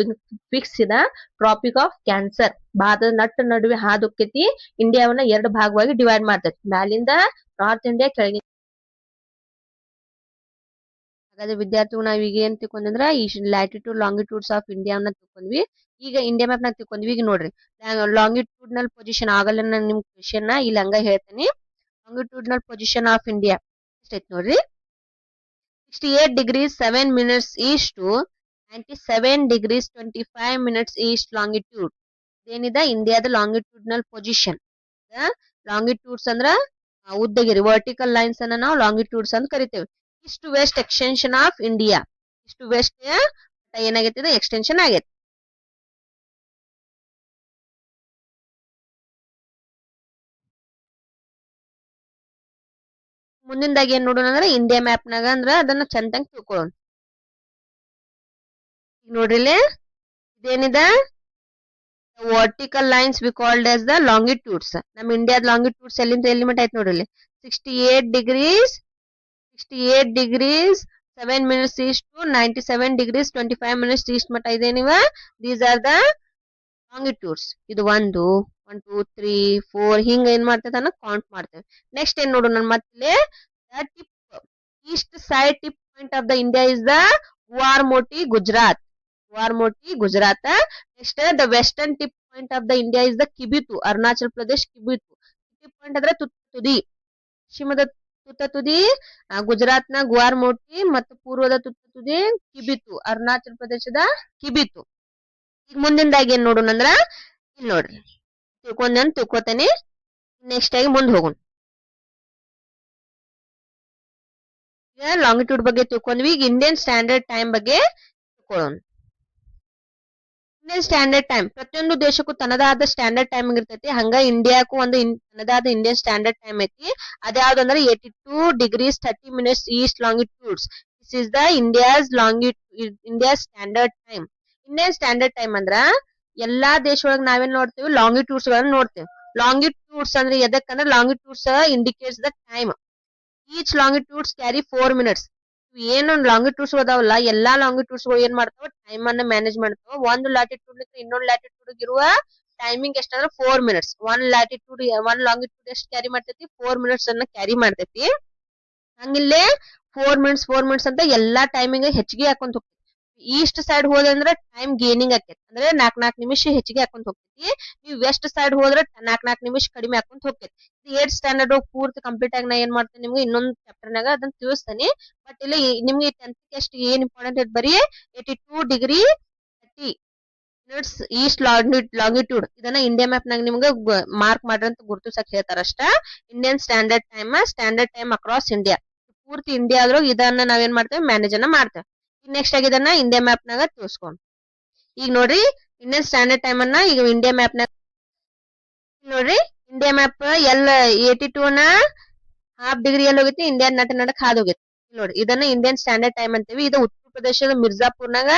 ಫಿಕ್ಸ್ ಇದ ಟ್ರಾಪಿಕ್ ಆಫ್ ಕ್ಯಾನ್ಸರ್. ಭಾರತದ ನಡುವೆ ಹಾದೊಕ್ಕೈತಿ. ಇಂಡಿಯಾವನ್ನ 2 ಭಾಗವಾಗಿ ಡಿವೈಡ್ ಮಾಡ್ತೈತಿ, ಮ್ಯಾಲಿಂದ ನಾರ್ತ್ ಇಂಡಿಯಾ, ಕೆಳಗಿಂದ. ಹಾಗಾದ್ರೆ ವಿದ್ಯಾರ್ಥಿಗಳು ನಾವ್ ಈಗ ಏನ್ ತಿಳ್ಕೊಂಡ್ರ ಈ ಲ್ಯಾಟಿಟ್ಯೂಡ್ ಲಾಂಗಿಟ್ಯೂಡ್ಸ್ ಆಫ್ ಇಂಡಿಯಾವನ್ನ ತಿಳ್ಕೊಂಡ್ವಿ. ಈಗ ಇಂಡಿಯಾ ಮ್ಯಾಪ್ ನ ತಿಳ್ಕೊಂಡ್ವಿ. ಈಗ ನೋಡ್ರಿ ಲಾಂಗಿಟ್ಯೂಡ್ನಲ್ ಪೊಸಿಷನ್ ಆಗಲ್ಲ ನಿಮ್ ಕ್ವೆಶ್ಚನ್ ಇಲ್ಲಿ ಹಂಗ ಹೇಳ್ತೀನಿ. ಲಾಂಗಿಟ್ಯೂಡ್ನಲ್ ಪೊಸಿಷನ್ ಆಫ್ ಇಂಡಿಯಾ ಎಷ್ಟೈತಿ ನೋಡ್ರಿ, 68 degrees 7 minutes east to 97 degrees 25 minutes east longitude. ಏನಿದೆ ಇಂಡಿಯಾದ ಲಾಂಗಿಟ್ಯೂಡ್ನಲ್ ಪೊಸಿಷನ್. ಲಾಂಗಿಟ್ಯೂಡ್ಸ್ ಅಂದ್ರ ಉದ್ದಗೆರೆ, ವರ್ಟಿಕಲ್ ಲೈನ್ಸ್ ಅನ್ನ ನಾವು ಲಾಂಗಿಟ್ಯೂಡ್ಸ್ ಅಂತ ಕರಿತೇವೆ. ಇಷ್ಟು ವೆಸ್ಟ್ ಎಕ್ಸ್ಟೆನ್ಷನ್ ಆಫ್ ಇಂಡಿಯಾ. ಇಷ್ಟು ವೆಸ್ಟ್ ಏನಾಗೈತಿ, ಎಕ್ಸ್ಟೆನ್ಷನ್ ಆಗೈತಿ. ಮುಂದಿಂದಾಗಿ ಏನ್ ನೋಡೋಣ ಅಂದ್ರೆ ಇಂಡಿಯಾ ಮ್ಯಾಪ್ ನಾಗ ಅಂದ್ರ ಅದನ್ನ ಚಂದಂಗ್ ತಿಳ್ಕೊಳ್ಳೋಣ. ಈಗ ನೋಡ್ರಿ ಇಲ್ಲಿ ಇದೇನಿದ vertical lines we called as the longitudes. ನಮ್ ಇಂಡಿಯಾದ ಲಾಂಗಿಟ್ಯೂಡ್ಸ್ ಎಲ್ಲಿಂದ ಎಲ್ಲಿ ಮಟ್ಟ ಆಯ್ತು ನೋಡ್ರಿ ಇಲ್ಲಿ 68 degrees 68 degrees 7 minutes east to 97 degrees 25 minutes east ಮಟ್ಟ ಇದೇನಿವ ದೀಸ್ ಆರ್ ದ ಲಾಂಗಿಟ್ಯೂಡ್ಸ್. ಇದು 1 1 2 3 4 ಹಿಂಗ ಏನ್ ಮಾಡ್ತೇವೆ ಕೌಂಟ್ ಮಾಡ್ತೇವೆ. ನೆಕ್ಸ್ಟ್ ಏನ್ ನೋಡೋಣ ಮತ್ತೆ tip east side tip point of the India is the Guhar Moti Gujarat. Guhar Moti Gujarat. Next the western tip point of the India is the Kibithu Arunachal Pradesh Kibithu. Tip point ಅಂದ್ರೆ ತುದಿ, ಪಶ್ಚಿಮದ ತುತ್ತ ತುದಿ ಗುಜರಾತ್ ನ ಗುವಾರ್ಮೋಟಿ ಮತ್ತು ಪೂರ್ವದ ತುತ್ತ ತುದಿ ಕಿಬಿತು ಅರುಣಾಚಲ್ ಪ್ರದೇಶದ ಕಿಬಿತು. ಈಗ ಮುಂದಿಂದಾಗಿ ಏನ್ ನೋಡೋಣ ಅಂದ್ರ ಇಲ್ಲಿ ನೋಡ್ರಿ ತಿಳ್ಕೊಂತೇನೆ. ನೆಕ್ಸ್ಟ್ ಆಗಿ ಮುಂದ್ ಹೋಗೋಣ. ಈಗ ಲಾಂಗಿಟ್ಯೂಡ್ ಬಗ್ಗೆ ತಿಳ್ಕೊಂಡ್ವಿ. ಈಗ ಇಂಡಿಯನ್ ಸ್ಟ್ಯಾಂಡರ್ಡ್ ಟೈಮ್ ಬಗ್ಗೆ ತಿಳ್ಕೊಳ್ಳೋಣ. ಇಂಡಿಯನ್ ಸ್ಟ್ಯಾಂಡರ್ಡ್ ಟೈಮ್ ಪ್ರತಿಯೊಂದು ದೇಶಕ್ಕೂ ತನ್ನದಾದ ಸ್ಟ್ಯಾಂಡರ್ಡ್ ಟೈಮಿಂಗ್ ಇರ್ತೈತಿ. ಹಂಗ ಇಂಡಿಯಾಕ್ಕೂ ಒಂದು ತನ್ನದಾದ ಇಂಡಿಯನ್ ಸ್ಟ್ಯಾಂಡರ್ಡ್ ಟೈಮ್ ಐತಿ. ಅದ್ಯಾವ್ದಂದ್ರೆ 82 degrees 30 minutes east longitudes. This is the India's standard time. Indian standard time ಅಂದ್ರ ಎಲ್ಲಾ ದೇಶದೊಳಗ ನಾವೇನ್ ನೋಡ್ತೇವೆ ಲಾಂಗಿಟ್ಯೂಡ್ಸ್ ಗಳನ್ನ ನೋಡ್ತೇವೆ. ಲಾಂಗಿಟ್ಯೂಡ್ಸ್ ಅಂದ್ರೆ ಎದಕ್ಕಂದ್ರೆ longitudes indicates the time. Each longitudes carry 4 minutes. ಏನು ಲಾಂಗಿಟ್ಯೂಡ್ಸ್ ಅದಾವಲ್ಲ ಎಲ್ಲಾ ಲಾಂಗಿಟ್ಯೂಡ್ಸ್ ಗಳು ಏನ್ ಮಾಡ್ತಾವ ಟೈಮ್ ಅನ್ನ ಮ್ಯಾನೇಜ್ ಮಾಡ್ತಾವ. ಒಂದು ಲ್ಯಾಟಿಟ್ಯೂಡ್ ಇನ್ನೊಂದು ಲ್ಯಾಟಿಟ್ಯೂಡ್ ಇರುವ ಟೈಮಿಂಗ್ ಎಷ್ಟಂದ್ರೆ 4 minutes. ಒನ್ ಲಾಂಗಿಟ್ಯೂಡ್ ಎಷ್ಟು ಕ್ಯಾರಿ ಮಾಡ್ತೈತಿ 4 minutes ಅನ್ನ ಕ್ಯಾರಿ ಮಾಡ್ತೈತಿ. ಹಂಗಿಲ್ಲೇ 4 minutes ಅಂತ ಎಲ್ಲಾ ಟೈಮಿಂಗ್ ಹೆಚ್ಚಿಗೆ ಹಾಕೊಂತ ಹೋಗ್ತೈತಿ. ಈಸ್ಟ್ ಸೈಡ್ ಹೋದ್ರೆ ಅಂದ್ರೆ ಟೈಮ್ ಗೇನಿಂಗ್ ಆಕೈತಿ. ಅಂದ್ರೆ 4 ನಿಮಿಷ ಹೆಚ್ಚಿಗೆ ಹಾಕೊಂತ ಹೋಗ್ತೈತಿ. ನೀವು ವೆಸ್ಟ್ ಸೈಡ್ ಹೋದ್ರೆ 4 ನಿಮಿಷ ಕಡಿಮೆ ಹಾಕೊಂತ ಹೋಗ್ತೈತಿ. 8th ಸ್ಟ್ಯಾಂಡರ್ಡ್ ಪೂರ್ತಿ ಕಂಪ್ಲೀಟ್ ಆಗಿ ನಾ ಏನ್ ಮಾಡ್ತೇನೆ ನಿಮ್ಗೆ ಇನ್ನೊಂದು ಚಾಪ್ಟರ್ ನಾಗ ಅದನ್ನ ತಿಳಿಸ್ತಾನೆ. ಬಟ್ ಇಲ್ಲಿ ನಿಮ್ಗೆ 10th ಎಷ್ಟು ಏನ್ ಇಂಪಾರ್ಟೆಂಟ್ ಐತಿ ಬರೀ 82 degree 30 minutes ಈಸ್ಟ್ ಲಾಂಗಿಟ್ಯೂಡ್. ಇದನ್ನ ಇಂಡಿಯಾ ಮ್ಯಾಪ್ ನಾಗ ನಿಮ್ಗೆ ಮಾರ್ಕ್ ಮಾಡ್ರಿ ಅಂತ ಗುರುತಿಸಕ್ ಹೇಳ್ತಾರ ಅಷ್ಟ. Indian standard time across India ಪೂರ್ತಿ ಇಂಡಿಯಾ ಆದ್ರೂ ಇದನ್ನ ನಾವೇನ್ ಮಾಡ್ತೇವೆ ಮ್ಯಾನೇಜ್ ಅನ್ನ ಮಾಡ್ತೇವೆ. ನೆಕ್ಸ್ಟ್ ಆಗಿ ಇದನ್ನ ಇಂಡಿಯಾ ಮ್ಯಾಪ್ ನಾಗ ತಿಳ್ಸ್ಕೊಂಡ್. ಈಗ ನೋಡ್ರಿ ಇಂಡಿಯನ್ ಸ್ಟ್ಯಾಂಡರ್ಡ್ ಟೈಮ್ ಅನ್ನ ಈಗ ಇಂಡಿಯಾ ಮ್ಯಾಪ್ ನಾಗ ನೋಡ್ರಿ ಇಂಡಿಯಾ ಮ್ಯಾಪ್ ಎಲ್ಲ 82 ನ ಹಾಫ್ ಡಿಗ್ರಿ ಎಲ್ಲಿ ಹೋಗೈತಿ ಇಂಡಿಯಾ ನಡಕ್ ಹಾದ್ ಹೋಗೈತಿ. ನೋಡ್ರಿ ಇದನ್ನ ಇಂಡಿಯನ್ ಸ್ಟ್ಯಾಂಡರ್ಡ್ ಟೈಮ್ ಅಂತೀವಿ. ಇದು ಉತ್ತರ ಪ್ರದೇಶದ ಮಿರ್ಜಾಪುರ್ನಾಗ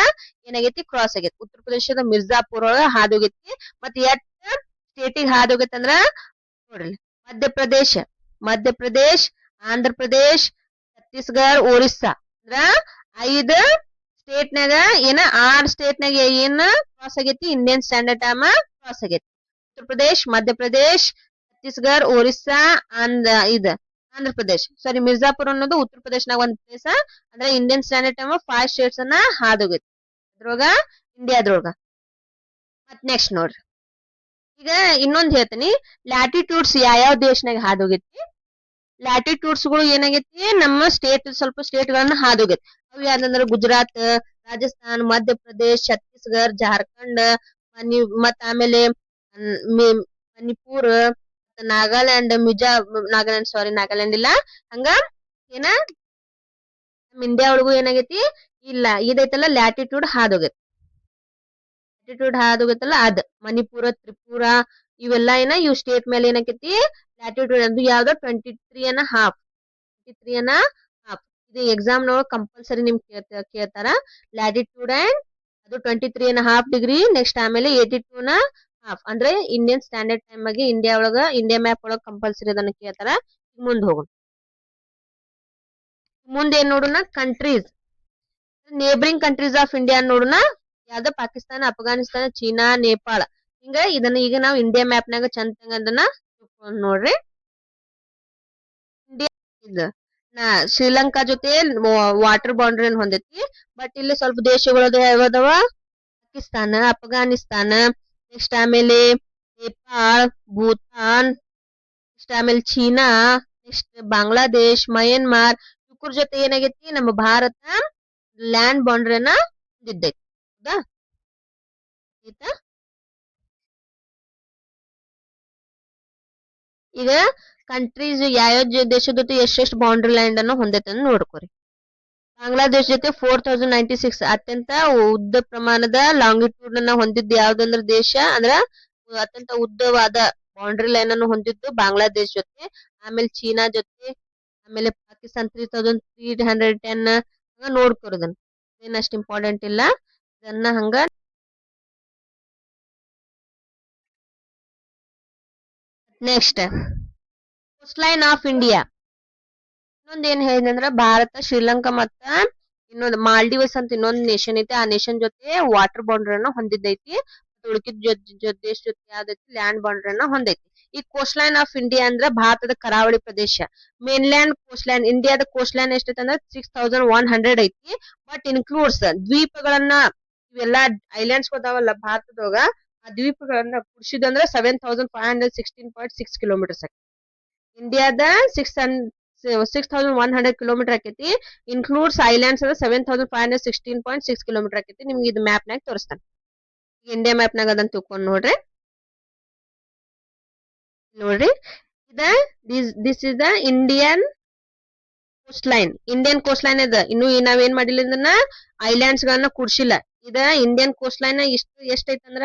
ಏನಾಗೈತಿ ಕ್ರಾಸ್ ಆಗೈತಿ. ಉತ್ತರ ಪ್ರದೇಶದ ಮಿರ್ಜಾಪುರ್ ಒಳಗ ಹಾದ್ ಹೋಗೈತಿ. ಮತ್ತೆ ಎಟ್ ಸ್ಟೇಟಿಗೆ ಹಾದ್ ಹೋಗೈತಿ ಅಂದ್ರ ನೋಡ್ರಿ ಮಧ್ಯಪ್ರದೇಶ್ ಆಂಧ್ರ ಪ್ರದೇಶ್ ಛತ್ತೀಸ್ಗಢ ಒರಿಸ್ಸಾ ಅಂದ್ರ 5 ಸ್ಟೇಟ್ ನಾಗ 6 ಸ್ಟೇಟ್ ನಾಗ ಏನ್ ಕ್ರಾಸ್ ಆಗೈತಿ ಇಂಡಿಯನ್ ಸ್ಟ್ಯಾಂಡರ್ಡ್ ಟೈಮ್ ಕ್ರಾಸ್ ಆಗೈತಿ. ಉತ್ತರ ಪ್ರದೇಶ್ ಮಧ್ಯಪ್ರದೇಶ್ ಛತ್ತೀಸ್ಗಢ ಒರಿಸ್ಸಾ ಆಂಧ್ರ ಪ್ರದೇಶ್. ಸಾರಿ ಮಿರ್ಜಾಪುರ್ ಅನ್ನೋದು ಉತ್ತರ ಪ್ರದೇಶನಾಗ ಒಂದ್ ಪ್ಲೇಸ್. ಅಂದ್ರೆ ಇಂಡಿಯನ್ ಸ್ಟ್ಯಾಂಡರ್ಡ್ ಟೈಮ್ 5 ಸ್ಟೇಟ್ಸ್ ಅನ್ನ ಹಾದ್ ಹೋಗೈತಿ ಅದ್ರೊಳಗ ಇಂಡಿಯಾದ್ರೊಳಗ. ಮತ್ ನೆಕ್ಸ್ಟ್ ನೋಡ್ರಿ ಈಗ ಇನ್ನೊಂದ್ ಹೇಳ್ತೀನಿ ಲ್ಯಾಟಿಟ್ಯೂಡ್ಸ್ ಯಾವ್ಯಾವ ದೇಶನಾಗ ಹಾದ್ ಹೋಗೈತಿ. ಲ್ಯಾಟಿಟ್ಯೂಡ್ಸ್ ಗಳು ಏನಾಗೈತಿ ನಮ್ಮ ಸ್ವಲ್ಪ ಸ್ಟೇಟ್ ಗಳನ್ನ ಹಾದ್ ಹೋಗೈತಿ. ಅವು ಯಾವ್ದಂದ್ರ ಗುಜರಾತ್, ರಾಜಸ್ಥಾನ್, ಮಧ್ಯಪ್ರದೇಶ್, ಛತ್ತೀಸ್ಗಢ, ಜಾರ್ಖಂಡ್, ಮತ್ತ ಆಮೇಲೆ ಮಣಿಪುರ್, ನಾಗಾಲ್ಯಾಂಡ್ ನಾಗಾಲ್ಯಾಂಡ್ ಇಲ್ಲ. ಹಂಗ ಏನ ನಮ್ ಇಂಡಿಯಾ ಒಳಗೂ ಏನಾಗೈತಿ ಇಲ್ಲ ಇದೈತಲ್ಲ ಲ್ಯಾಟಿಟ್ಯೂಡ್ ಹಾದ್ ಹೋಗೈತಲ್ಲ ಅದ್ ಮಣಿಪುರ, ತ್ರಿಪುರ ಇವೆಲ್ಲ ಇವ್ ಸ್ಟೇಟ್ ಮೇಲೆ ಏನಾಕೈತಿ ಲ್ಯಾಟಿಟ್ಯೂಡ್ ಅದು ಯಾವ್ದು 23.5 ಇದು ಎಕ್ಸಾಮ್ ನೊಳಗ ಕಂಪಲ್ಸರಿ ನಿಮ್ ಕೇಳ್ತಾರ. ಲ್ಯಾಟಿಟ್ಯೂಡ್ ಅಂಡ್ ಅದು 23.5 ಡಿಗ್ರಿ. ನೆಕ್ಸ್ಟ್ ಆಮೇಲೆ 82.5 ಅಂದ್ರೆ ಇಂಡಿಯನ್ ಸ್ಟ್ಯಾಂಡರ್ಡ್ ಟೈಮ್ ಬಗ್ಗೆ ಇಂಡಿಯಾ ಮ್ಯಾಪ್ ಒಳಗ ಕಂಪಲ್ಸರಿ ಅದನ್ನ ಕೇಳ್ತಾರ. ಮುಂದ್ ಹೋಗೋಣ. ಮುಂದೇನ್ ನೋಡೋಣ countries neighbouring countries of India ನೋಡೋಣ. ಯಾವ್ದು ಪಾಕಿಸ್ತಾನ, ಅಫ್ಘಾನಿಸ್ತಾನ, ಚೀನಾ, ನೇಪಾಳ. ಹಿಂಗ ಇದನ್ನ ಈಗ ನಾವು ಇಂಡಿಯಾ ಮ್ಯಾಪ್ ನಾಗ ಚಂದ ಅದನ್ನ ನೋಡ್ರಿ. ಇಂಡಿಯಾ ಶ್ರೀಲಂಕಾ ಜೊತೆ ವಾಟರ್ ಬೌಂಡ್ರಿ ಹೊಂದೈತಿ. ಬಟ್ ಇಲ್ಲಿ ಸ್ವಲ್ಪ ದೇಶಗಳು ಯಾವ್ದವ ಪಾಕಿಸ್ತಾನ, ಅಫ್ಘಾನಿಸ್ತಾನ, ನೆಕ್ಸ್ಟ್ ಆಮೇಲೆ ನೇಪಾಳ, ಭೂತಾನ್, ನೆಕ್ಸ್ಟ್ ಆಮೇಲೆ ಚೀನಾ, ನೆಕ್ಸ್ಟ್ ಬಾಂಗ್ಲಾದೇಶ್, ಮಯನ್ಮಾರ್ ಇವ್ರ ಜೊತೆ ಏನಾಗೈತಿ ನಮ್ಮ ಭಾರತ ಲ್ಯಾಂಡ್ ಬೌಂಡ್ರಿನ ಹೊಂದಿದ್ದೈತಿ. ಹೌದಾ ಈಗ ಕಂಟ್ರೀಸ್ ಯಾವ ದೇಶದ ಜೊತೆ ಎಷ್ಟೆಷ್ಟು ಬೌಂಡ್ರಿ ಲ್ಯಾಂಡ್ ಅನ್ನು ಹೊಂದೈತೆ ಅಂತ ನೋಡ್ಕೋರಿ. ಬಾಂಗ್ಲಾದೇಶ್ ಜೊತೆ 4096 ಅತ್ಯಂತ ಉದ್ದ ಪ್ರಮಾಣದ ಲಾಂಗಿಟ್ಯೂಡ್ ಅನ್ನ ಹೊಂದಿದ್ದು ಯಾವ್ದಂದ್ರ ದೇಶ ಅಂದ್ರ ಅತ್ಯಂತ ಉದ್ದವಾದ ಬೌಂಡ್ರಿ ಲೈನ್ ಅನ್ನು ಹೊಂದಿದ್ದು ಬಾಂಗ್ಲಾದೇಶ್ ಜೊತೆ. ಆಮೇಲೆ ಚೀನಾ ಜೊತೆ, ಆಮೇಲೆ ಪಾಕಿಸ್ತಾನ್ 3310 ನೋಡ್ಕೊರೋದನ್ನ ಏನಷ್ಟು ಇಂಪಾರ್ಟೆಂಟ್ ಇಲ್ಲ ಇದನ್ನ ಹಂಗ. Next coast line of India. ಇನ್ನೊಂದ್ ಏನ್ ಹೇಳಿದಂದ್ರ ಭಾರತ ಶ್ರೀಲಂಕಾ ಮತ್ತ ಇನ್ನೊಂದು ಮಾಲ್ಡೀವ್ಸ್ ಅಂತ ಇನ್ನೊಂದ್ ನೇಷನ್ ಐತಿ. ಆ ನೇಷನ್ ಜೊತೆ ವಾಟರ್ ಬೌಂಡ್ರಿನ ಹೊಂದಿದ್ದೈತಿ. ಉಳ್ಕಿದ ದೇಶ ಜೊತೆ ಯಾವ್ದೈತಿ ಲ್ಯಾಂಡ್ ಬೌಂಡ್ರಿನ ಹೊಂದೈತಿ. ಈ ಕೋಸ್ಟ್ ಲೈನ್ ಆಫ್ ಇಂಡಿಯಾ ಅಂದ್ರ ಭಾರತದ ಕರಾವಳಿ ಪ್ರದೇಶ. ಮೇನ್ ಲ್ಯಾಂಡ್ ಕೋಸ್ಟ್ ಲೈನ್ ಇಂಡಿಯಾದ ಕೋಸ್ಟ್ ಲೈನ್ ಎಷ್ಟೈತಿ ಅಂದ್ರೆ 6100 ಐತಿ. ಬಟ್ ಇನ್ಕ್ಲೂಡ್ಸ್ ದ್ವೀಪಗಳನ್ನ ಇವೆಲ್ಲಾ ಐಲ್ಯಾಂಡ್ಸ್ ಅದಾವಲ್ಲ ಭಾರತದೊಳಗ ಆ ದ್ವೀಪಗಳನ್ನ ಕುಡಿಸಿದಂದ್ರ 7516.6 ಕಿಲೋಮೀಟರ್ಸ್ ಆಕೈತಿ. ಇಂಡಿಯಾದ 6100 ಕಿಲೋಮೀಟರ್ ಆಕೈತಿ. ಇನ್ಕ್ಲೂಡ್ಸ್ ಐಲ್ಯಾಂಡ್ಸ್ ಅದ 7516.6 ಕಿಲೋಮೀಟರ್ ಆಕೈತಿ. ನಿಮ್ಗೆ ಇದು ಮ್ಯಾಪ್ ನಾಗ ತೋರಿಸ್ತಾನೆ. ಇಂಡಿಯಾ ಮ್ಯಾಪ್ ನಾಗ ಅದನ್ನ ತಿಳ್ಕೊಂಡ್ ನೋಡ್ರಿ. This is the Indian coast line. Indian coast line ಇದೆ. ಇನ್ನು ನಾವೇನ್ ಮಾಡಿಲ್ಲ ಇದನ್ನ ಐಲ್ಯಾಂಡ್ಸ್ ಗಳನ್ನ ಕುಡ್ಸಿಲ್ಲ. ಇದ ಇಂಡಿಯನ್ ಕೋಸ್ಟ್ ಲೈನ್ ಎಷ್ಟೈತಂದ್ರ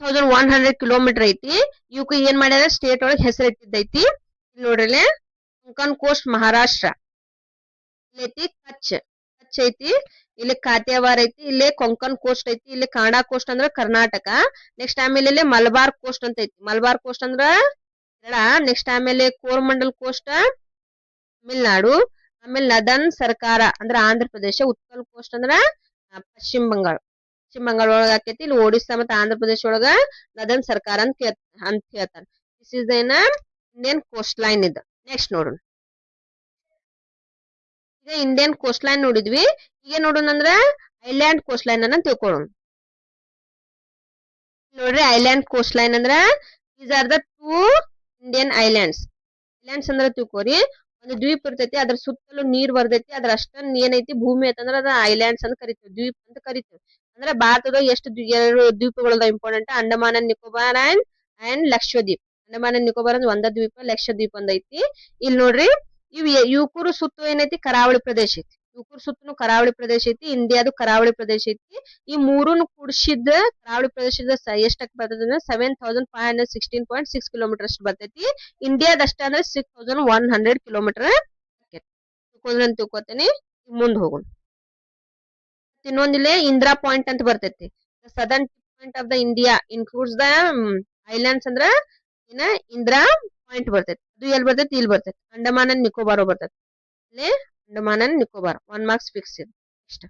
6100 ಕಿಲೋಮೀಟರ್ ಐತಿ. ಇವಕ್ ಏನ್ ಮಾಡ್ಯಾರ ಸ್ಟೇಟ್ ಒಳಗ್ ಹೆಸರು ಇಟ್ಟಿದ್ದೈತಿ. ನೋಡ್ರಿ ಕೊಂಕಣ್ ಕೋಸ್ಟ್ ಮಹಾರಾಷ್ಟ್ರ, ಇಲ್ಲೈತಿ ಕಚ್ ಐತಿ, ಇಲ್ಲಿ ಕಾತಿಯವಾರ್ ಐತಿ, ಇಲ್ಲಿ ಕೊಂಕಣ್ ಕೋಸ್ಟ್ ಐತಿ, ಇಲ್ಲಿ ಕಾಂಡಾ ಕೋಸ್ಟ್ ಅಂದ್ರ ಕರ್ನಾಟಕ. ನೆಕ್ಸ್ಟ್ ಆಮೇಲೆ ಇಲ್ಲಿ ಮಲಬಾರ್ ಕೋಸ್ಟ್ ಅಂತ ಐತಿ. ಮಲಬಾರ್ ಕೋಸ್ಟ್ ಅಂದ್ರ ನೆಕ್ಸ್ಟ್ ಆಮೇಲೆ ಕೋರಮಂಡಲ್ ಕೋಸ್ಟ್ ತಮಿಳ್ನಾಡು, ಆಮೇಲೆ ನದನ್ ಸರ್ಕಾರ ಅಂದ್ರ ಆಂಧ್ರ ಪ್ರದೇಶ, ಉತ್ಕಲ್ ಕೋಸ್ಟ್ ಅಂದ್ರ ಪಶ್ಚಿಮ ಬಂಗಾಳ ಒಳಗ ಆಕೈತಿ. ಇಲ್ಲಿ ಒಡಿಸ್ಸಾ ಮತ್ತೆ ಆಂಧ್ರ ಪ್ರದೇಶ ಒಳಗ ನದನ್ ಸರ್ಕಾರ ಅಂತ ಹೇಳ್ತಾರ. ದಿಸ್ ಇಸ್ ಏನ ಇಂಡಿಯನ್ ಕೋಸ್ಟ್ ಲೈನ್ ಇದು. ನೆಕ್ಸ್ಟ್ ನೋಡೋಣ. ಈಗ ಇಂಡಿಯನ್ ಕೋಸ್ಟ್ ಲೈನ್ ನೋಡಿದ್ವಿ. ಈಗ ನೋಡೋಣ ಅಂದ್ರ ಐಲ್ಯಾಂಡ್ ಕೋಸ್ಟ್ ಲೈನ್ ಅನ್ನ ತಿಳ್ಕೊಳ್ಳೋಣ. ನೋಡ್ರಿ ಐಲ್ಯಾಂಡ್ ಕೋಸ್ಟ್ ಲೈನ್ ಅಂದ್ರ these are the 2 Indian islands. Islands ಅಂದ್ರ ತಿಳ್ಕೊರಿ ಒಂದು ದ್ವೀಪ ಇರ್ತೈತಿ, ಅದ್ರ ಸುತ್ತಲೂ ನೀರ್ ಬರ್ತೈತಿ. ಅದ್ರ ಅಷ್ಟನ್ ಏನೈತಿ ಭೂಮಿ ಐತಂದ್ರ ಅದ ಐಲ್ಯಾಂಡ್ಸ್ ಅಂತ ಕರಿತೀವಿ, ದ್ವೀಪ ಅಂತ ಕರಿತೀವಿ. ಅಂದ್ರ ಭಾರತದಾಗ ಎಷ್ಟು 2 ದ್ವೀಪಗಳದ important Andaman and Nicobar and Lakshadweep. Andaman and Nicobar ಅಂದ್ ಒಂದ ದ್ವೀಪ, ಲಕ್ಷದ್ವೀಪ್ ಒಂದ್ ಐತಿ. ಇಲ್ಲಿ ನೋಡ್ರಿ ಇವಕೂರು ಸುತ್ತು ಏನೈತಿ ಕರಾವಳಿ ಪ್ರದೇಶ ಐತಿ. ಇವಕೂರು ಸುತ್ತನು ಕರಾವಳಿ ಪ್ರದೇಶ ಐತಿ. ಇಂಡಿಯಾದು ಕರಾವಳಿ ಪ್ರದೇಶ ಐತಿ. ಈ ಮೂರನ್ನು ಕೂಡಿಸಿದ ಕರಾವಳಿ ಪ್ರದೇಶದ ಎಷ್ಟಕ್ ಬರ್ತದ 7516.6 ಕಿಲೋಮೀಟರ್ ಅಷ್ಟು ಬರ್ತೈತಿ. ಇಂಡಿಯಾದಷ್ಟ ಅಂದ್ರೆ 6100 ಕಿಲೋಮೀಟರ್ ತಿಳ್ಕೊತೇನಿ. ಮುಂದ್ ಹೋಗೋಣ. ಇನ್ನೊಂದಿಲ್ಲೇ ಇಂದಿರಾ ಪಾಯಿಂಟ್ ಅಂತ ಬರ್ತೈತಿ. Southern point of the India includes the islands ಅಂದ್ರ ಏನ ಇಂದಿರಾ ಪಾಯಿಂಟ್ ಬರ್ತೈತಿ. ಅದು ಎಲ್ಲಿ ಬರ್ತೈತಿ ಇಲ್ಲಿ ಬರ್ತೈತಿ. ಅಂಡಮಾನ್ ಅಂಡ್ ನಿಕೋಬಾರ್ ಬರ್ತೈತಿ. ಇಲ್ಲಿ Andaman and Nicobar 1 marks fix ಇದೆ. ಇಷ್ಟ